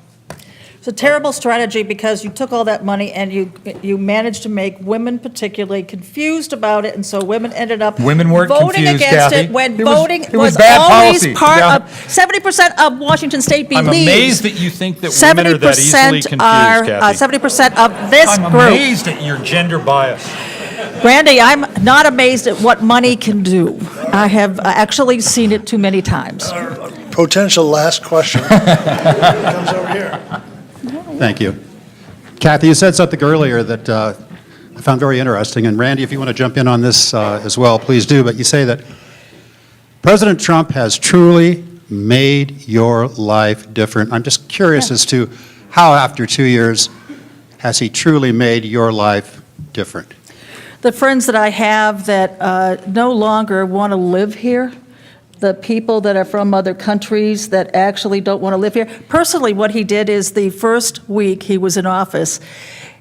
Speaker 2: It's a terrible strategy because you took all that money and you managed to make women particularly confused about it, and so women ended up
Speaker 3: Women weren't
Speaker 2: voting
Speaker 3: confused,
Speaker 2: against
Speaker 3: Kathy.
Speaker 2: it when
Speaker 3: It was-
Speaker 2: voting
Speaker 3: it was
Speaker 2: was
Speaker 3: bad
Speaker 2: always
Speaker 3: policy.
Speaker 2: part
Speaker 3: Yeah.
Speaker 2: of 70% of Washington State believes.
Speaker 3: I'm amazed that you think that women are that easily confused, Kathy.
Speaker 2: 70% of this
Speaker 3: I'm
Speaker 2: group.
Speaker 3: amazed at your gender bias.
Speaker 2: Randy, I'm not amazed at what money can do. I have actually seen it too many times.
Speaker 1: Potential last question comes over here.
Speaker 12: Thank you. Kathy, you said something earlier that I found very interesting, and Randy, if you want to jump in on this as well, please do, but you say that President Trump has truly made your life different. I'm just curious as to how, after 2 years, has he truly made your life different?
Speaker 2: The friends that I have that no longer want to live here, the people that are from other countries that actually don't want to live here. Personally, what he did is the first week he was in office,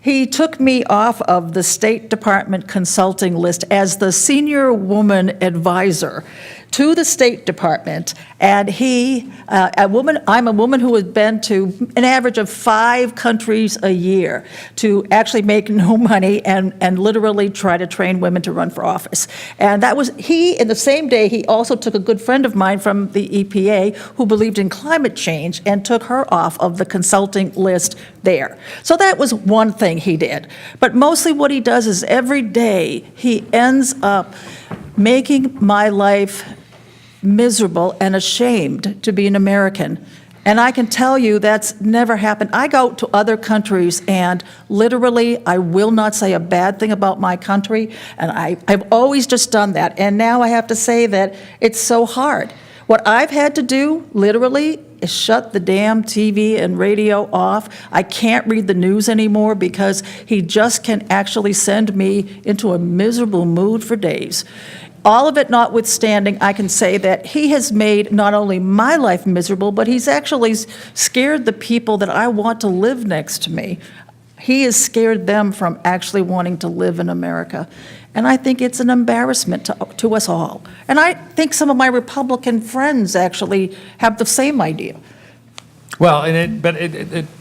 Speaker 2: he took me off of the State Department consulting list as the senior woman advisor to the State Department, and I'm a woman who has been to an average of 5 countries a year to actually make no money and literally try to train women to run for office. And that was, in the same day, he also took a good friend of mine from the EPA who believed in climate change and took her off of the consulting list there. So that was one thing he did. But mostly what he does is every day he ends up making my life miserable and ashamed to be an American. And I can tell you that's never happened. I go to other countries and literally I will not say a bad thing about my country, and I've always just done that. And now I have to say that it's so hard. What I've had to do, literally, is shut the damn TV and radio off. I can't read the news anymore because he just can actually send me into a miserable mood for days. All of it notwithstanding, I can say that he has made not only my life miserable, but he's actually scared the people that I want to live next to me. He has scared them from actually wanting to live in America. And I think it's an embarrassment to us all. And I think some of my Republican friends actually have the same idea.
Speaker 3: Well,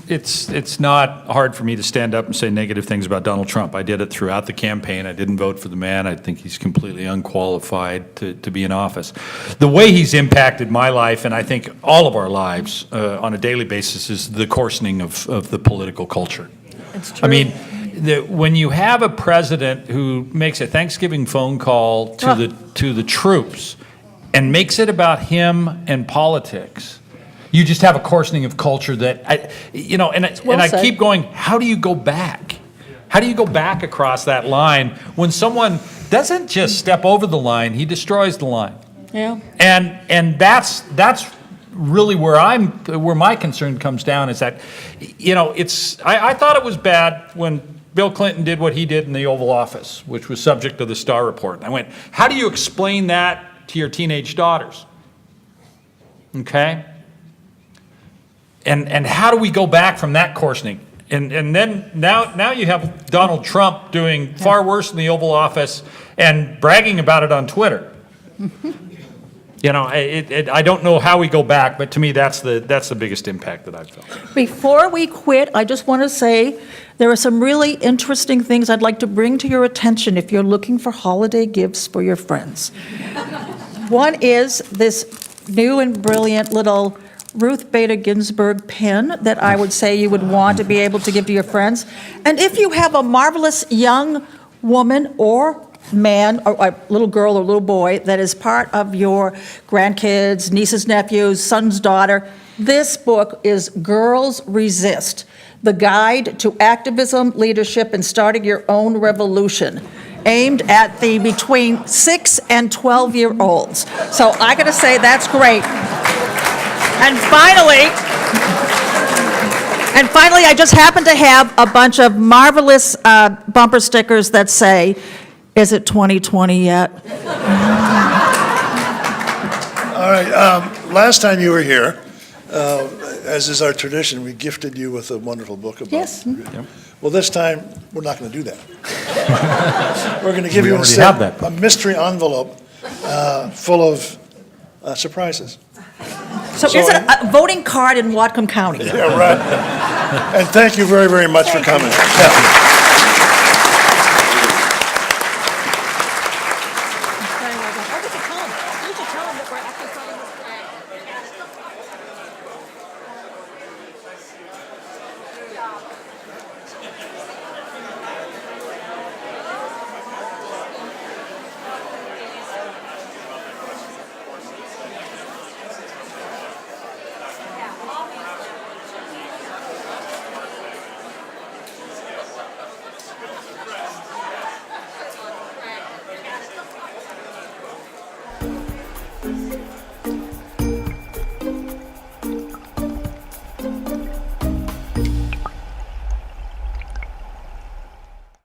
Speaker 3: it's not hard for me to stand up and say negative things about Donald Trump. I did it throughout the campaign. I didn't vote for the man. I think he's completely unqualified to be in office. The way he's impacted my life, and I think all of our lives on a daily basis, is the coarsening of the political culture.
Speaker 2: It's true.
Speaker 3: I mean, when you have a president who makes a Thanksgiving phone call to the troops and makes it about him and politics, you just have a coarsening of culture that, I keep going, how do you go back? How do you go back across that line when someone doesn't just step over the line, he destroys the line?
Speaker 2: Yeah.
Speaker 3: And that's really where my concern comes down, is that, I thought it was bad when Bill Clinton did what he did in the Oval Office, which was subject to the Starr Report. And I went, how do you explain that to your teenage daughters? Okay? And how do we go back from that coarsening? And then now you have Donald Trump doing far worse in the Oval Office and bragging about it on Twitter. I don't know how we go back, but to me, that's the biggest impact that I've felt.
Speaker 2: Before we quit, I just want to say there are some really interesting things I'd like to bring to your attention if you're looking for holiday gifts for your friends. One is this new and brilliant little Ruth Bader Ginsburg pin that I would say you would want to be able to give to your friends. And if you have a marvelous young woman or man, or a little girl or little boy that is part of your grandkids, nieces, nephews, son's daughter, this book is Girls Resist, the Guide to Activism, Leadership, and Starting Your Own Revolution, aimed at the between 6 and 12-year-olds. So I got to say, that's great. And finally, I just happen to have a bunch of marvelous bumper stickers that say, "Is it 2020 yet?"
Speaker 1: All right, last time you were here, as is our tradition, we gifted you with a wonderful book about.
Speaker 2: Yes.
Speaker 1: Well, this time, we're not going to do that. We're going to give you
Speaker 6: already have that
Speaker 1: a mystery envelope full of surprises.
Speaker 2: So is it a voting card in Whatcom County?
Speaker 1: Yeah, right. And thank you very, very much for coming. Yeah.